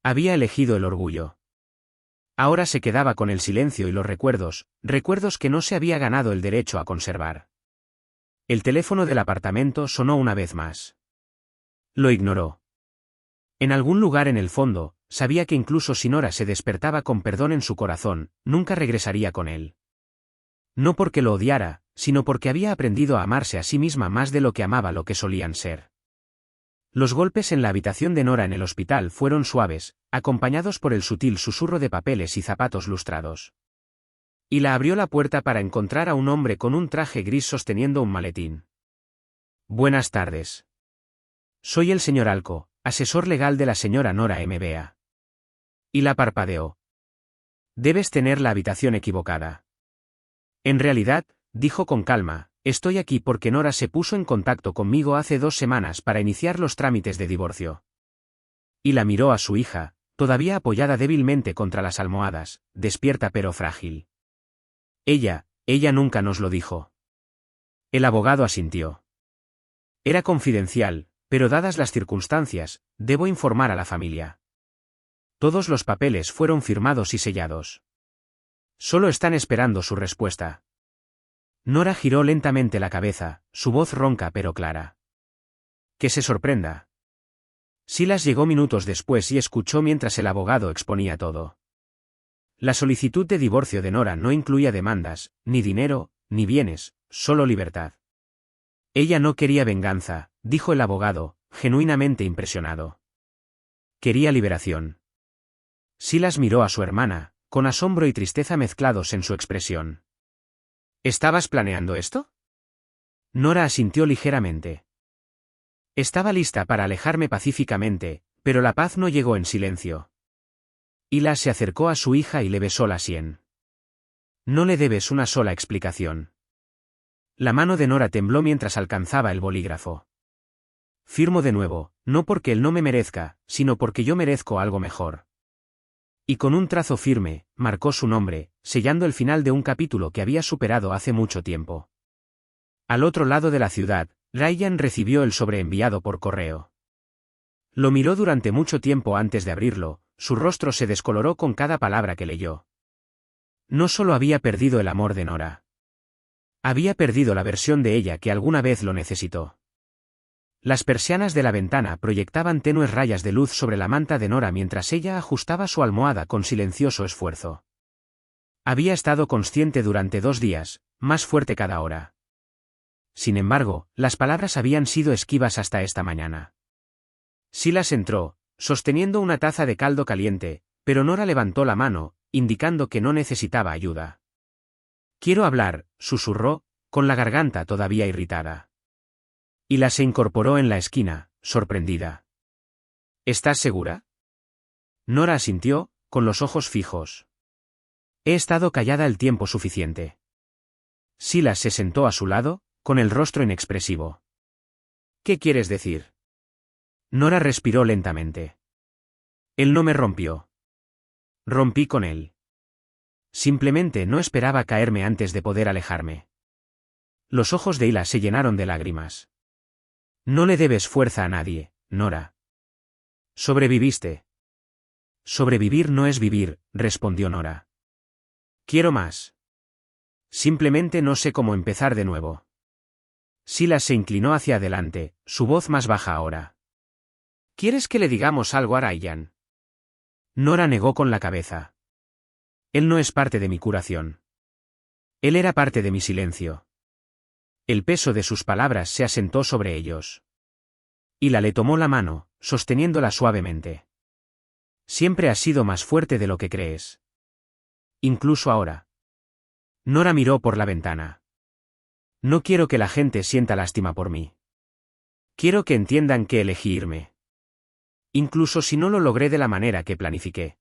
Había elegido el orgullo. Ahora se quedaba con el silencio y los recuerdos, recuerdos que no se había ganado el derecho a conservar. El teléfono del apartamento sonó una vez más. Lo ignoró. En algún lugar en el fondo, sabía que incluso si Nora se despertaba con perdón en su corazón, nunca regresaría con él. No porque lo odiara, sino porque había aprendido a amarse a sí misma más de lo que amaba lo que solían ser. Los golpes en la habitación de Nora en el hospital fueron suaves, acompañados por el sutil susurro de papeles y zapatos lustrados. Y la abrió la puerta para encontrar a un hombre con un traje gris sosteniendo un maletín. Buenas tardes. Soy el señor Alco, asesor legal de la señora Nora MBA. Y la parpadeó. Debes tener la habitación equivocada. En realidad, dijo con calma, estoy aquí porque Nora se puso en contacto conmigo hace 2 semanas para iniciar los trámites de divorcio. Y la miró a su hija, todavía apoyada débilmente contra las almohadas, despierta pero frágil. Ella nunca nos lo dijo. El abogado asintió. Era confidencial, pero dadas las circunstancias, debo informar a la familia. Todos los papeles fueron firmados y sellados. Solo están esperando su respuesta. Nora giró lentamente la cabeza, su voz ronca pero clara. Que se sorprenda. Silas llegó minutos después y escuchó mientras el abogado exponía todo. La solicitud de divorcio de Nora no incluía demandas, ni dinero, ni bienes, solo libertad. Ella no quería venganza, dijo el abogado, genuinamente impresionado. Quería liberación. Silas miró a su hermana, con asombro y tristeza mezclados en su expresión. ¿Estabas planeando esto? Nora asintió ligeramente. Estaba lista para alejarme pacíficamente, pero la paz no llegó en silencio. Hila se acercó a su hija y le besó la sien. No le debes una sola explicación. La mano de Nora tembló mientras alcanzaba el bolígrafo. Firmo de nuevo, no porque él no me merezca, sino porque yo merezco algo mejor. Y con un trazo firme, marcó su nombre, sellando el final de un capítulo que había superado hace mucho tiempo. Al otro lado de la ciudad, Ryan recibió el sobre enviado por correo. Lo miró durante mucho tiempo antes de abrirlo, su rostro se descoloró con cada palabra que leyó. No solo había perdido el amor de Nora. Había perdido la versión de ella que alguna vez lo necesitó. Las persianas de la ventana proyectaban tenues rayas de luz sobre la manta de Nora mientras ella ajustaba su almohada con silencioso esfuerzo. Había estado consciente durante 2 días, más fuerte cada hora. Sin embargo, las palabras habían sido esquivas hasta esta mañana. Silas entró, sosteniendo una taza de caldo caliente, pero Nora levantó la mano, indicando que no necesitaba ayuda. Quiero hablar, susurró, con la garganta todavía irritada. Hila se incorporó en la esquina, sorprendida. ¿Estás segura? Nora asintió, con los ojos fijos. He estado callada el tiempo suficiente. Silas se sentó a su lado, con el rostro inexpresivo. ¿Qué quieres decir? Nora respiró lentamente. Él no me rompió. Rompí con él. Simplemente no esperaba caerme antes de poder alejarme. Los ojos de Hila se llenaron de lágrimas. No le debes fuerza a nadie, Nora. Sobreviviste. Sobrevivir no es vivir, respondió Nora. Quiero más. Simplemente no sé cómo empezar de nuevo. Silas se inclinó hacia adelante, su voz más baja ahora. ¿Quieres que le digamos algo a Ryan? Nora negó con la cabeza. Él no es parte de mi curación. Él era parte de mi silencio. El peso de sus palabras se asentó sobre ellos. Hila le tomó la mano, sosteniéndola suavemente. Siempre has sido más fuerte de lo que crees. Incluso ahora. Nora miró por la ventana. No quiero que la gente sienta lástima por mí. Quiero que entiendan que elegí irme. Incluso si no lo logré de la manera que planifiqué.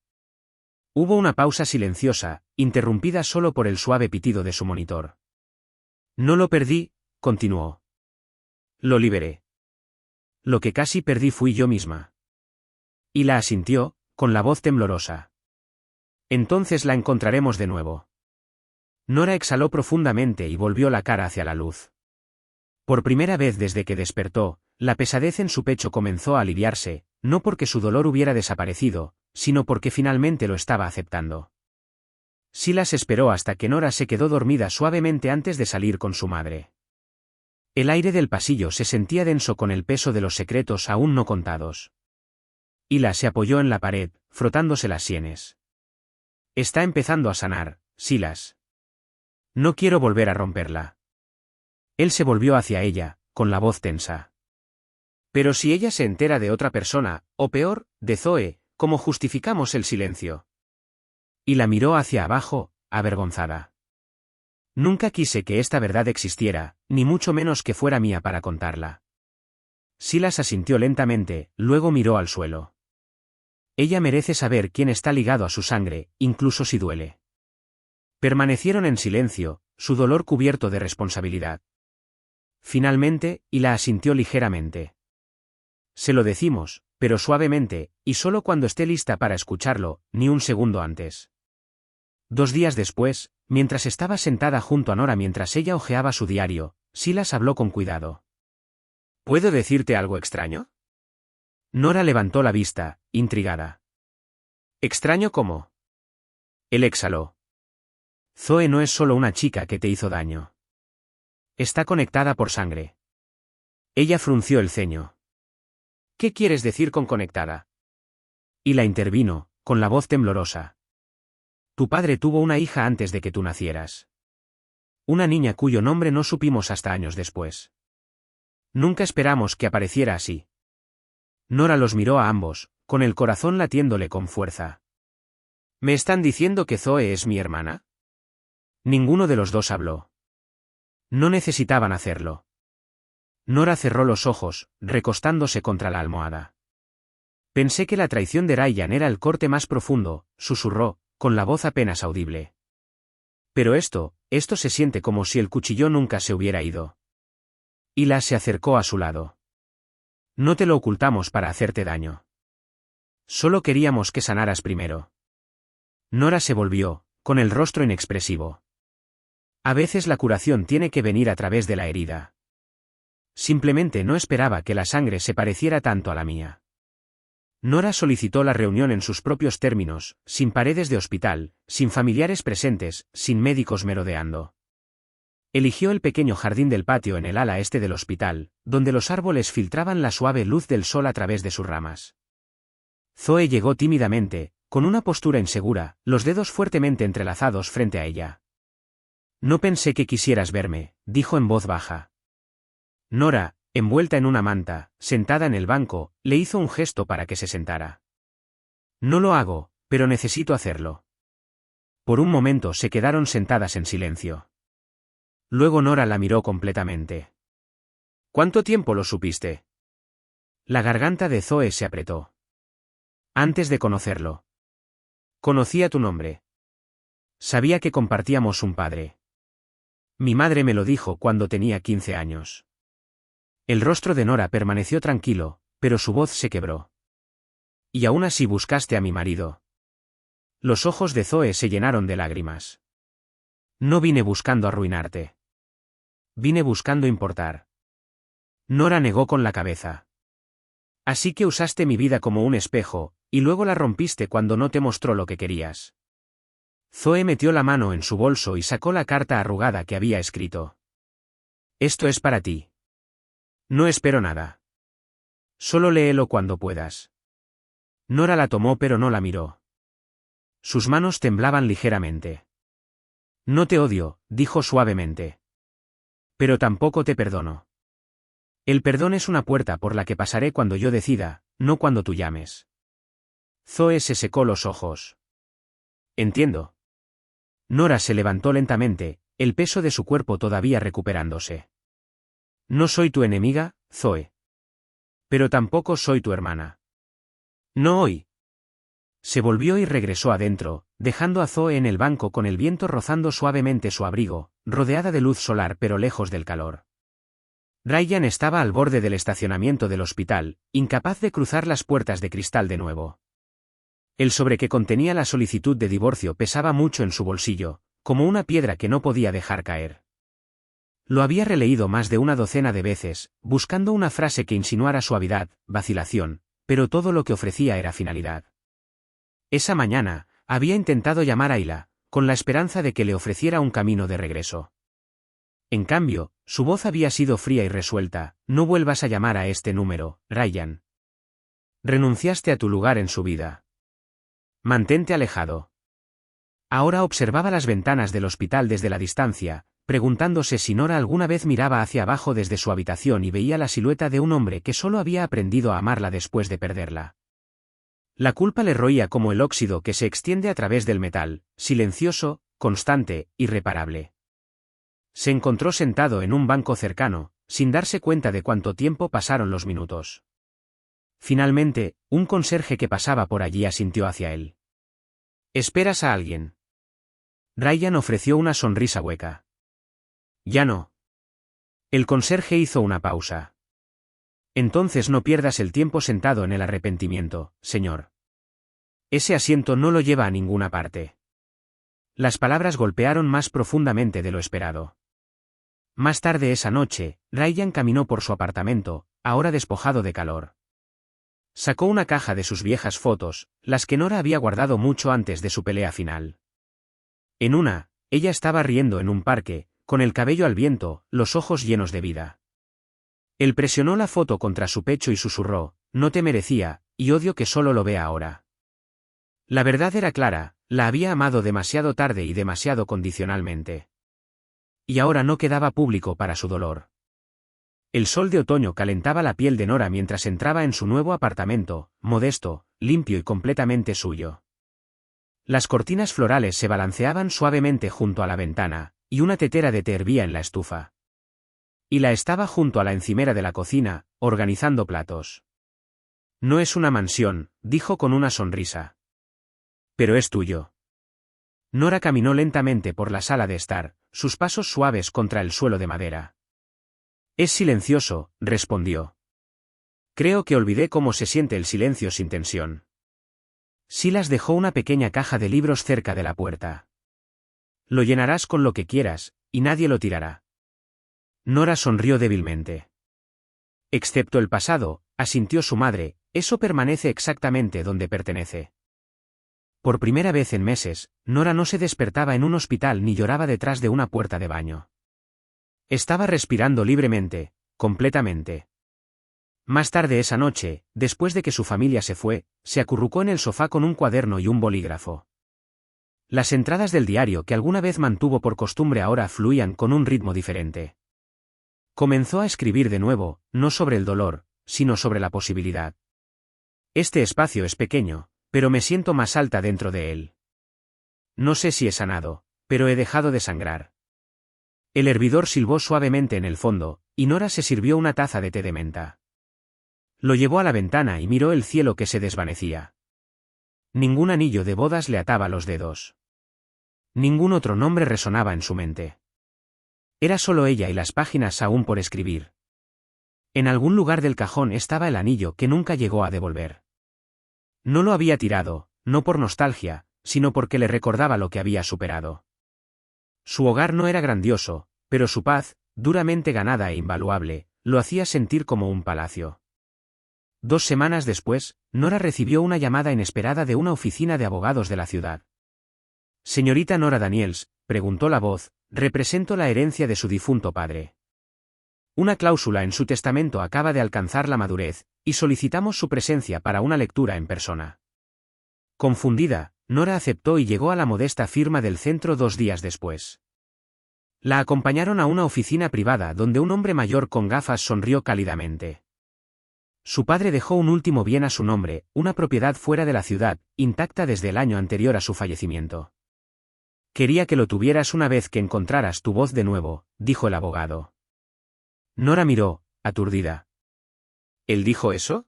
Hubo una pausa silenciosa, interrumpida solo por el suave pitido de su monitor. No lo perdí, continuó. Lo liberé. Lo que casi perdí fui yo misma. Y la asintió, con la voz temblorosa. Entonces la encontraremos de nuevo. Nora exhaló profundamente y volvió la cara hacia la luz. Por primera vez desde que despertó, la pesadez en su pecho comenzó a aliviarse, no porque su dolor hubiera desaparecido, sino porque finalmente lo estaba aceptando. Silas esperó hasta que Nora se quedó dormida suavemente antes de salir con su madre. El aire del pasillo se sentía denso con el peso de los secretos aún no contados. Hila se apoyó en la pared, frotándose las sienes. Está empezando a sanar, Silas. No quiero volver a romperla. Él se volvió hacia ella, con la voz tensa. Pero si ella se entera de otra persona, o peor, de Zoe, ¿cómo justificamos el silencio? Y la miró hacia abajo, avergonzada. Nunca quise que esta verdad existiera, ni mucho menos que fuera mía para contarla. Silas asintió lentamente, luego miró al suelo. Ella merece saber quién está ligado a su sangre, incluso si duele. Permanecieron en silencio, su dolor cubierto de responsabilidad. Finalmente, Hila asintió ligeramente. Se lo decimos, pero suavemente, y solo cuando esté lista para escucharlo, ni un segundo antes. 2 días después, mientras estaba sentada junto a Nora mientras ella hojeaba su diario, Silas habló con cuidado. ¿Puedo decirte algo extraño? Nora levantó la vista, intrigada. ¿Extraño cómo? Él exhaló. Zoe no es solo una chica que te hizo daño. Está conectada por sangre. Ella frunció el ceño. ¿Qué quieres decir con conectada? Y la intervino, con la voz temblorosa. Tu padre tuvo una hija antes de que tú nacieras. Una niña cuyo nombre no supimos hasta años después. Nunca esperamos que apareciera así. Nora los miró a ambos, con el corazón latiéndole con fuerza. ¿Me están diciendo que Zoe es mi hermana? Ninguno de los dos habló. No necesitaban hacerlo. Nora cerró los ojos, recostándose contra la almohada. Pensé que la traición de Ryan era el corte más profundo, susurró, con la voz apenas audible. Pero esto se siente como si el cuchillo nunca se hubiera ido. Hila se acercó a su lado. No te lo ocultamos para hacerte daño. Solo queríamos que sanaras primero. Nora se volvió, con el rostro inexpresivo. A veces la curación tiene que venir a través de la herida. Simplemente no esperaba que la sangre se pareciera tanto a la mía. Nora solicitó la reunión en sus propios términos, sin paredes de hospital, sin familiares presentes, sin médicos merodeando. Eligió el pequeño jardín del patio en el ala este del hospital, donde los árboles filtraban la suave luz del sol a través de sus ramas. Zoe llegó tímidamente, con una postura insegura, los dedos fuertemente entrelazados frente a ella. No pensé que quisieras verme, dijo en voz baja. Nora, envuelta en una manta, sentada en el banco, le hizo un gesto para que se sentara. No lo hago, pero necesito hacerlo. Por un momento se quedaron sentadas en silencio. Luego Nora la miró completamente. ¿Cuánto tiempo lo supiste? La garganta de Zoe se apretó. Antes de conocerlo. Conocía tu nombre. Sabía que compartíamos un padre. Mi madre me lo dijo cuando tenía 15 años. El rostro de Nora permaneció tranquilo, pero su voz se quebró. Y aún así buscaste a mi marido. Los ojos de Zoe se llenaron de lágrimas. No vine buscando arruinarte. Vine buscando importar. Nora negó con la cabeza. Así que usaste mi vida como un espejo, y luego la rompiste cuando no te mostró lo que querías. Zoe metió la mano en su bolso y sacó la carta arrugada que había escrito. Esto es para ti. No espero nada. Solo léelo cuando puedas. Nora la tomó pero no la miró. Sus manos temblaban ligeramente. No te odio, dijo suavemente. Pero tampoco te perdono. El perdón es una puerta por la que pasaré cuando yo decida, no cuando tú llames. Zoe se secó los ojos. Entiendo. Nora se levantó lentamente, el peso de su cuerpo todavía recuperándose. No soy tu enemiga, Zoe. Pero tampoco soy tu hermana. No hoy. Se volvió y regresó adentro, dejando a Zoe en el banco con el viento rozando suavemente su abrigo, rodeada de luz solar pero lejos del calor. Ryan estaba al borde del estacionamiento del hospital, incapaz de cruzar las puertas de cristal de nuevo. El sobre que contenía la solicitud de divorcio pesaba mucho en su bolsillo, como una piedra que no podía dejar caer. Lo había releído más de una docena de veces, buscando una frase que insinuara suavidad, vacilación, pero todo lo que ofrecía era finalidad. Esa mañana, había intentado llamar a Hila, con la esperanza de que le ofreciera un camino de regreso. En cambio, su voz había sido fría y resuelta: no vuelvas a llamar a este número, Ryan. Renunciaste a tu lugar en su vida. Mantente alejado. Ahora observaba las ventanas del hospital desde la distancia, preguntándose si Nora alguna vez miraba hacia abajo desde su habitación y veía la silueta de un hombre que solo había aprendido a amarla después de perderla. La culpa le roía como el óxido que se extiende a través del metal, silencioso, constante, irreparable. Se encontró sentado en un banco cercano, sin darse cuenta de cuánto tiempo pasaron los minutos. Finalmente, un conserje que pasaba por allí asintió hacia él. ¿Esperas a alguien? Ryan ofreció una sonrisa hueca. Ya no. El conserje hizo una pausa. Entonces no pierdas el tiempo sentado en el arrepentimiento, señor. Ese asiento no lo lleva a ninguna parte. Las palabras golpearon más profundamente de lo esperado. Más tarde esa noche, Ryan caminó por su apartamento, ahora despojado de calor. Sacó una caja de sus viejas fotos, las que Nora había guardado mucho antes de su pelea final. En una, ella estaba riendo en un parque, con el cabello al viento, los ojos llenos de vida. Él presionó la foto contra su pecho y susurró, «No te merecía, y odio que solo lo vea ahora». La verdad era clara, la había amado demasiado tarde y demasiado condicionalmente. Y ahora no quedaba público para su dolor. El sol de otoño calentaba la piel de Nora mientras entraba en su nuevo apartamento, modesto, limpio y completamente suyo. Las cortinas florales se balanceaban suavemente junto a la ventana, y una tetera de té hervía en la estufa. Y la estaba junto a la encimera de la cocina, organizando platos. No es una mansión, dijo con una sonrisa. Pero es tuyo. Nora caminó lentamente por la sala de estar, sus pasos suaves contra el suelo de madera. Es silencioso, respondió. Creo que olvidé cómo se siente el silencio sin tensión. Silas dejó una pequeña caja de libros cerca de la puerta. Lo llenarás con lo que quieras, y nadie lo tirará. Nora sonrió débilmente. Excepto el pasado, asintió su madre, eso permanece exactamente donde pertenece. Por primera vez en meses, Nora no se despertaba en un hospital ni lloraba detrás de una puerta de baño. Estaba respirando libremente, completamente. Más tarde esa noche, después de que su familia se fue, se acurrucó en el sofá con un cuaderno y un bolígrafo. Las entradas del diario que alguna vez mantuvo por costumbre ahora fluían con un ritmo diferente. Comenzó a escribir de nuevo, no sobre el dolor, sino sobre la posibilidad. Este espacio es pequeño, pero me siento más alta dentro de él. No sé si he sanado, pero he dejado de sangrar. El hervidor silbó suavemente en el fondo, y Nora se sirvió una taza de té de menta. Lo llevó a la ventana y miró el cielo que se desvanecía. Ningún anillo de bodas le ataba los dedos. Ningún otro nombre resonaba en su mente. Era solo ella y las páginas aún por escribir. En algún lugar del cajón estaba el anillo que nunca llegó a devolver. No lo había tirado, no por nostalgia, sino porque le recordaba lo que había superado. Su hogar no era grandioso, pero su paz, duramente ganada e invaluable, lo hacía sentir como un palacio. 2 semanas después, Nora recibió una llamada inesperada de una oficina de abogados de la ciudad. «Señorita Nora Daniels», preguntó la voz, «represento la herencia de su difunto padre. Una cláusula en su testamento acaba de alcanzar la madurez, y solicitamos su presencia para una lectura en persona». Confundida, Nora aceptó y llegó a la modesta firma del centro 2 días después. La acompañaron a una oficina privada donde un hombre mayor con gafas sonrió cálidamente. Su padre dejó un último bien a su nombre, una propiedad fuera de la ciudad, intacta desde el año anterior a su fallecimiento. «Quería que lo tuvieras una vez que encontraras tu voz de nuevo», dijo el abogado. Nora miró, aturdida. ¿Él dijo eso?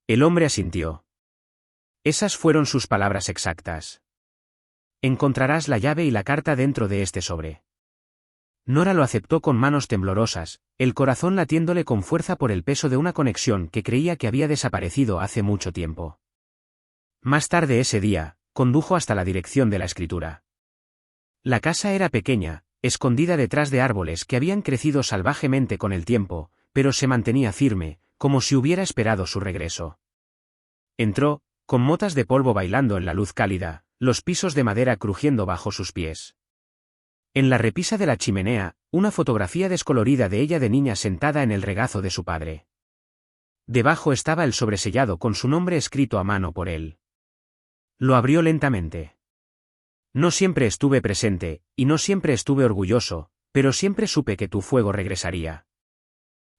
El hombre asintió. Esas fueron sus palabras exactas. Encontrarás la llave y la carta dentro de este sobre. Nora lo aceptó con manos temblorosas, el corazón latiéndole con fuerza por el peso de una conexión que creía que había desaparecido hace mucho tiempo. Más tarde ese día, condujo hasta la dirección de la escritura. La casa era pequeña, escondida detrás de árboles que habían crecido salvajemente con el tiempo, pero se mantenía firme, como si hubiera esperado su regreso. Entró, con motas de polvo bailando en la luz cálida, los pisos de madera crujiendo bajo sus pies. En la repisa de la chimenea, una fotografía descolorida de ella de niña sentada en el regazo de su padre. Debajo estaba el sobresellado con su nombre escrito a mano por él. Lo abrió lentamente. No siempre estuve presente, y no siempre estuve orgulloso, pero siempre supe que tu fuego regresaría.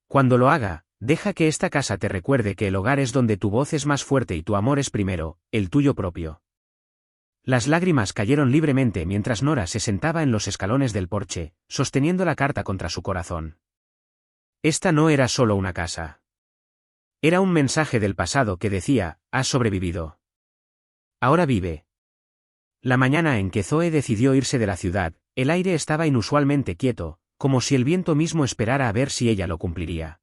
Cuando lo haga, deja que esta casa te recuerde que el hogar es donde tu voz es más fuerte y tu amor es primero, el tuyo propio. Las lágrimas cayeron libremente mientras Nora se sentaba en los escalones del porche, sosteniendo la carta contra su corazón. Esta no era solo una casa. Era un mensaje del pasado que decía, has sobrevivido. Ahora vive. La mañana en que Zoe decidió irse de la ciudad, el aire estaba inusualmente quieto, como si el viento mismo esperara a ver si ella lo cumpliría.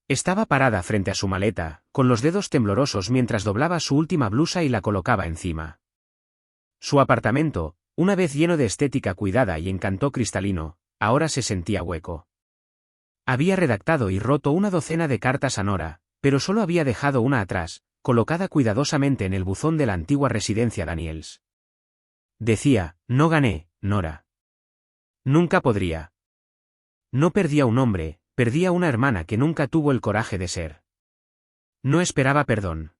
Estaba parada frente a su maleta, con los dedos temblorosos mientras doblaba su última blusa y la colocaba encima. Su apartamento, una vez lleno de estética cuidada y encanto cristalino, ahora se sentía hueco. Había redactado y roto una docena de cartas a Nora, pero solo había dejado una atrás, colocada cuidadosamente en el buzón de la antigua residencia Daniels. Decía, no gané, Nora. Nunca podría. No perdía un hombre, perdía una hermana que nunca tuvo el coraje de ser. No esperaba perdón.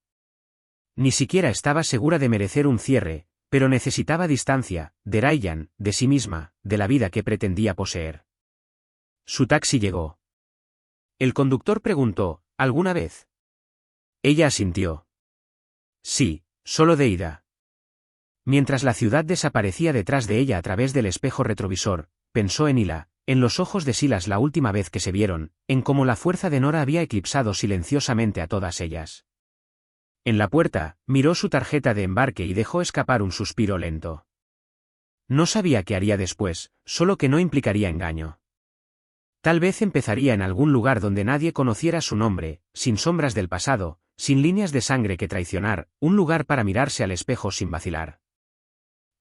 Ni siquiera estaba segura de merecer un cierre, pero necesitaba distancia, de Ryan, de sí misma, de la vida que pretendía poseer. Su taxi llegó. El conductor preguntó, ¿alguna vez? Ella asintió. Sí, solo de ida. Mientras la ciudad desaparecía detrás de ella a través del espejo retrovisor, pensó en Hila, en los ojos de Silas la última vez que se vieron, en cómo la fuerza de Nora había eclipsado silenciosamente a todas ellas. En la puerta, miró su tarjeta de embarque y dejó escapar un suspiro lento. No sabía qué haría después, solo que no implicaría engaño. Tal vez empezaría en algún lugar donde nadie conociera su nombre, sin sombras del pasado, sin líneas de sangre que traicionar, un lugar para mirarse al espejo sin vacilar.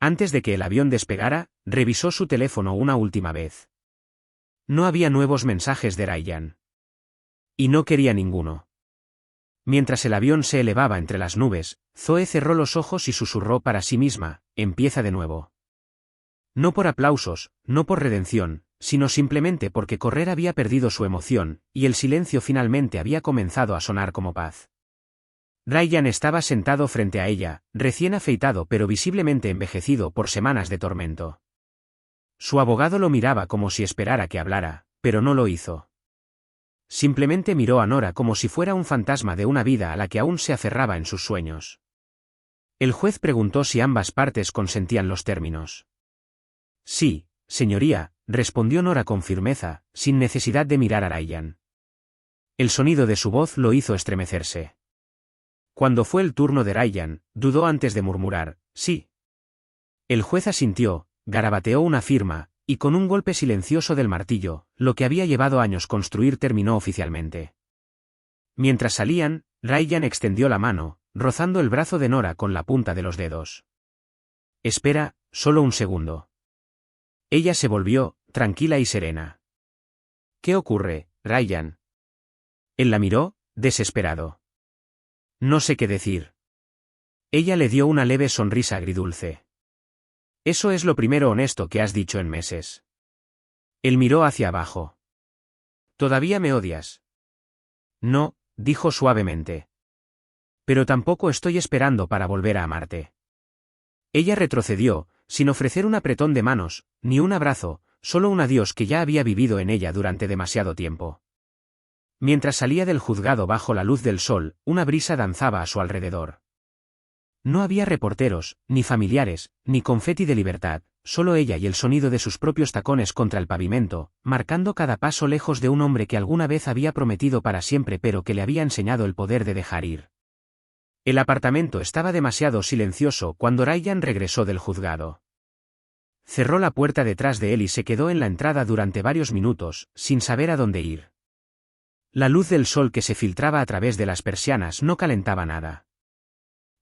Antes de que el avión despegara, revisó su teléfono una última vez. No había nuevos mensajes de Ryan. Y no quería ninguno. Mientras el avión se elevaba entre las nubes, Zoe cerró los ojos y susurró para sí misma, empieza de nuevo. No por aplausos, no por redención, sino simplemente porque correr había perdido su emoción, y el silencio finalmente había comenzado a sonar como paz. Ryan estaba sentado frente a ella, recién afeitado pero visiblemente envejecido por semanas de tormento. Su abogado lo miraba como si esperara que hablara, pero no lo hizo. Simplemente miró a Nora como si fuera un fantasma de una vida a la que aún se aferraba en sus sueños. El juez preguntó si ambas partes consentían los términos. Sí, señoría, respondió Nora con firmeza, sin necesidad de mirar a Ryan. El sonido de su voz lo hizo estremecerse. Cuando fue el turno de Ryan, dudó antes de murmurar, sí. El juez asintió, garabateó una firma, y con un golpe silencioso del martillo, lo que había llevado años construir terminó oficialmente. Mientras salían, Ryan extendió la mano, rozando el brazo de Nora con la punta de los dedos. Espera, solo un segundo. Ella se volvió, tranquila y serena. ¿Qué ocurre, Ryan? Él la miró, desesperado. No sé qué decir. Ella le dio una leve sonrisa agridulce. Eso es lo primero honesto que has dicho en meses. Él miró hacia abajo. ¿Todavía me odias? No, dijo suavemente. Pero tampoco estoy esperando para volver a amarte. Ella retrocedió, sin ofrecer un apretón de manos, ni un abrazo, solo un adiós que ya había vivido en ella durante demasiado tiempo. Mientras salía del juzgado bajo la luz del sol, una brisa danzaba a su alrededor. No había reporteros, ni familiares, ni confeti de libertad, solo ella y el sonido de sus propios tacones contra el pavimento, marcando cada paso lejos de un hombre que alguna vez había prometido para siempre pero que le había enseñado el poder de dejar ir. El apartamento estaba demasiado silencioso cuando Ryan regresó del juzgado. Cerró la puerta detrás de él y se quedó en la entrada durante varios minutos, sin saber a dónde ir. La luz del sol que se filtraba a través de las persianas no calentaba nada.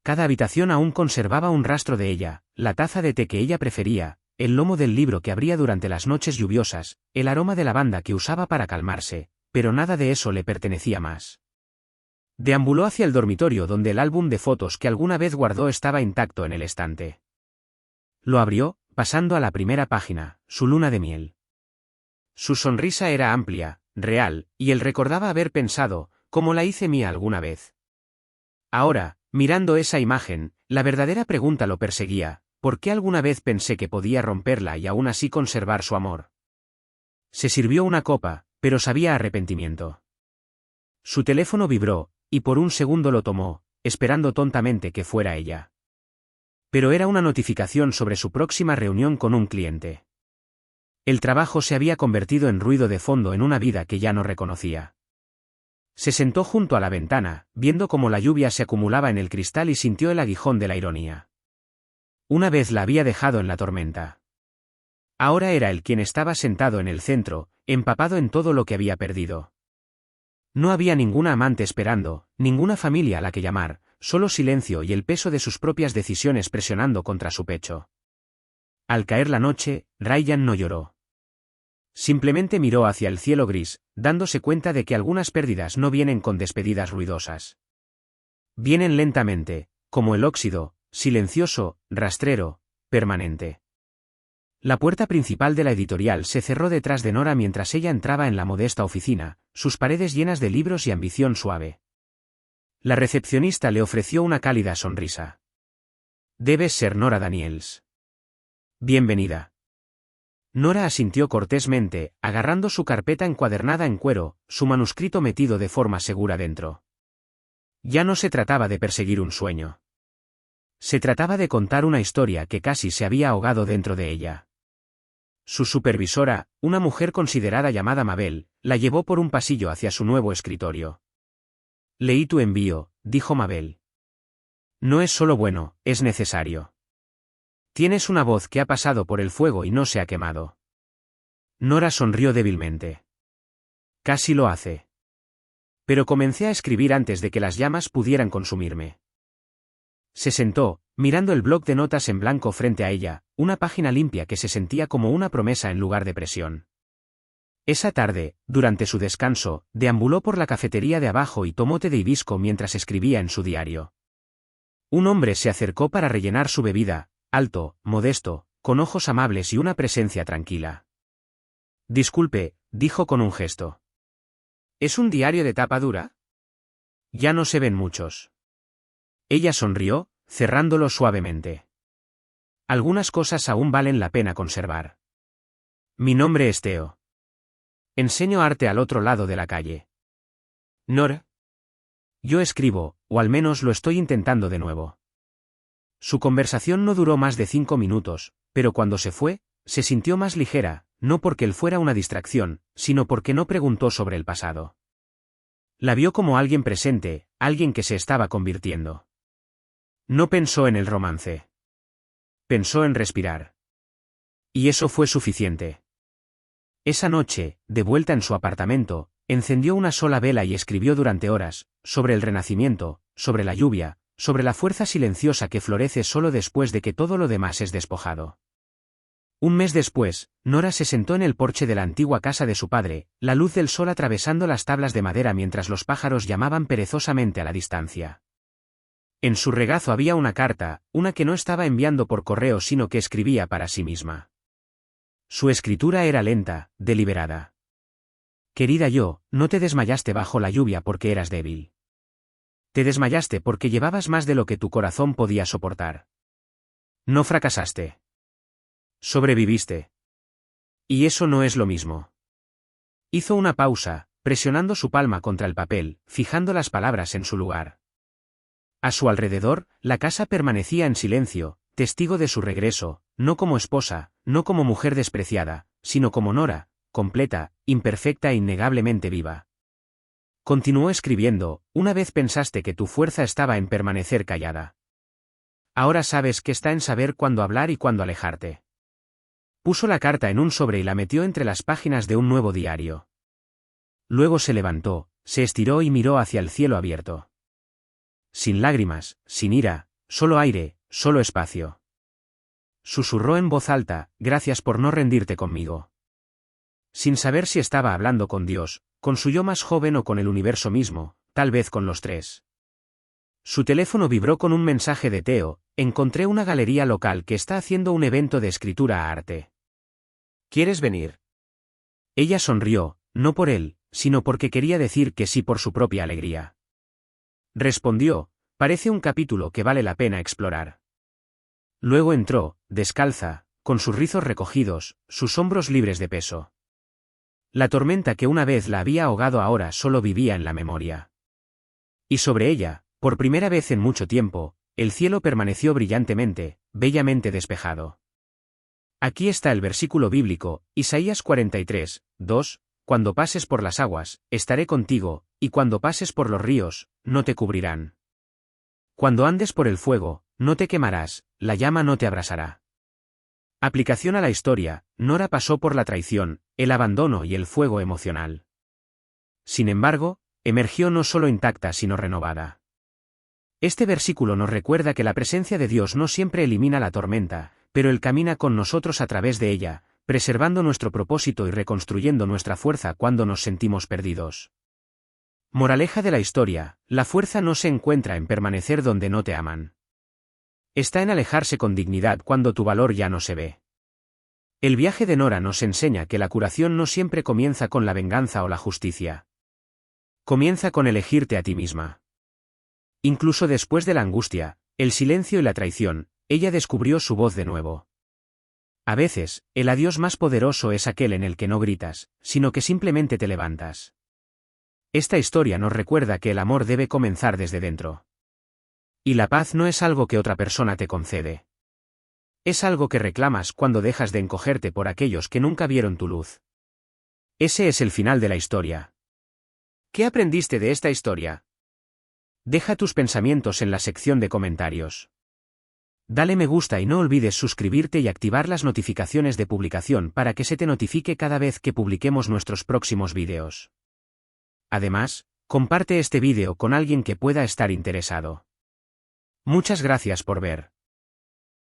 Cada habitación aún conservaba un rastro de ella, la taza de té que ella prefería, el lomo del libro que abría durante las noches lluviosas, el aroma de lavanda que usaba para calmarse, pero nada de eso le pertenecía más. Deambuló hacia el dormitorio donde el álbum de fotos que alguna vez guardó estaba intacto en el estante. Lo abrió, pasando a la primera página, su luna de miel. Su sonrisa era amplia, real, y él recordaba haber pensado, como la hice mía alguna vez. Ahora, mirando esa imagen, la verdadera pregunta lo perseguía, ¿por qué alguna vez pensé que podía romperla y aún así conservar su amor? Se sirvió una copa, pero sabía arrepentimiento. Su teléfono vibró, y por un segundo lo tomó, esperando tontamente que fuera ella. Pero era una notificación sobre su próxima reunión con un cliente. El trabajo se había convertido en ruido de fondo en una vida que ya no reconocía. Se sentó junto a la ventana, viendo cómo la lluvia se acumulaba en el cristal y sintió el aguijón de la ironía. Una vez la había dejado en la tormenta. Ahora era él quien estaba sentado en el centro, empapado en todo lo que había perdido. No había ninguna amante esperando, ninguna familia a la que llamar, solo silencio y el peso de sus propias decisiones presionando contra su pecho. Al caer la noche, Ryan no lloró. Simplemente miró hacia el cielo gris, dándose cuenta de que algunas pérdidas no vienen con despedidas ruidosas. Vienen lentamente, como el óxido, silencioso, rastrero, permanente. La puerta principal de la editorial se cerró detrás de Nora mientras ella entraba en la modesta oficina, sus paredes llenas de libros y ambición suave. La recepcionista le ofreció una cálida sonrisa. «Debes ser Nora Daniels. Bienvenida». Nora asintió cortésmente, agarrando su carpeta encuadernada en cuero, su manuscrito metido de forma segura dentro. Ya no se trataba de perseguir un sueño. Se trataba de contar una historia que casi se había ahogado dentro de ella. Su supervisora, una mujer considerada llamada Mabel, la llevó por un pasillo hacia su nuevo escritorio. «Leí tu envío», dijo Mabel. «No es solo bueno, es necesario. Tienes una voz que ha pasado por el fuego y no se ha quemado». Nora sonrió débilmente. «Casi lo hace. Pero comencé a escribir antes de que las llamas pudieran consumirme». Se sentó, mirando el bloc de notas en blanco frente a ella, una página limpia que se sentía como una promesa en lugar de presión. Esa tarde, durante su descanso, deambuló por la cafetería de abajo y tomó té de hibisco mientras escribía en su diario. Un hombre se acercó para rellenar su bebida, alto, modesto, con ojos amables y una presencia tranquila. «Disculpe», dijo con un gesto. «¿Es un diario de tapa dura?» «Ya no se ven muchos». Ella sonrió, cerrándolo suavemente. «Algunas cosas aún valen la pena conservar. Mi nombre es Theo. Enseño arte al otro lado de la calle». «Nora». «Yo escribo, o al menos lo estoy intentando de nuevo». Su conversación no duró más de 5 minutos, pero cuando se fue, se sintió más ligera, no porque él fuera una distracción, sino porque no preguntó sobre el pasado. La vio como alguien presente, alguien que se estaba convirtiendo. No pensó en el romance. Pensó en respirar. Y eso fue suficiente. Esa noche, de vuelta en su apartamento, encendió una sola vela y escribió durante horas, sobre el renacimiento, sobre la lluvia, sobre la fuerza silenciosa que florece solo después de que todo lo demás es despojado. Un mes después, Nora se sentó en el porche de la antigua casa de su padre, la luz del sol atravesando las tablas de madera mientras los pájaros llamaban perezosamente a la distancia. En su regazo había una carta, una que no estaba enviando por correo sino que escribía para sí misma. Su escritura era lenta, deliberada. «Querida yo, no te desmayaste bajo la lluvia porque eras débil. Te desmayaste porque llevabas más de lo que tu corazón podía soportar. No fracasaste. Sobreviviste. Y eso no es lo mismo». Hizo una pausa, presionando su palma contra el papel, fijando las palabras en su lugar. A su alrededor, la casa permanecía en silencio, testigo de su regreso, no como esposa, no como mujer despreciada, sino como Nora, completa, imperfecta e innegablemente viva. Continuó escribiendo, «Una vez pensaste que tu fuerza estaba en permanecer callada. Ahora sabes que está en saber cuándo hablar y cuándo alejarte». Puso la carta en un sobre y la metió entre las páginas de un nuevo diario. Luego se levantó, se estiró y miró hacia el cielo abierto. Sin lágrimas, sin ira, solo aire, solo espacio. Susurró en voz alta, «Gracias por no rendirte conmigo». Sin saber si estaba hablando con Dios, con su yo más joven o con el universo mismo, tal vez con los tres. Su teléfono vibró con un mensaje de Theo: «Encontré una galería local que está haciendo un evento de escritura a arte. ¿Quieres venir?». Ella sonrió, no por él, sino porque quería decir que sí por su propia alegría. Respondió: «Parece un capítulo que vale la pena explorar». Luego entró, descalza, con sus rizos recogidos, sus hombros libres de peso. La tormenta que una vez la había ahogado ahora solo vivía en la memoria. Y sobre ella, por primera vez en mucho tiempo, el cielo permaneció brillantemente, bellamente despejado. Aquí está el versículo bíblico, Isaías 43, 2, cuando pases por las aguas, estaré contigo, y cuando pases por los ríos, no te cubrirán. Cuando andes por el fuego, no te quemarás, la llama no te abrasará. Aplicación a la historia, Nora pasó por la traición, el abandono y el fuego emocional. Sin embargo, emergió no solo intacta sino renovada. Este versículo nos recuerda que la presencia de Dios no siempre elimina la tormenta, pero Él camina con nosotros a través de ella, preservando nuestro propósito y reconstruyendo nuestra fuerza cuando nos sentimos perdidos. Moraleja de la historia, la fuerza no se encuentra en permanecer donde no te aman. Está en alejarse con dignidad cuando tu valor ya no se ve. El viaje de Nora nos enseña que la curación no siempre comienza con la venganza o la justicia. Comienza con elegirte a ti misma. Incluso después de la angustia, el silencio y la traición, ella descubrió su voz de nuevo. A veces, el adiós más poderoso es aquel en el que no gritas, sino que simplemente te levantas. Esta historia nos recuerda que el amor debe comenzar desde dentro. Y la paz no es algo que otra persona te concede. Es algo que reclamas cuando dejas de encogerte por aquellos que nunca vieron tu luz. Ese es el final de la historia. ¿Qué aprendiste de esta historia? Deja tus pensamientos en la sección de comentarios. Dale me gusta y no olvides suscribirte y activar las notificaciones de publicación para que se te notifique cada vez que publiquemos nuestros próximos vídeos. Además, comparte este vídeo con alguien que pueda estar interesado. Muchas gracias por ver.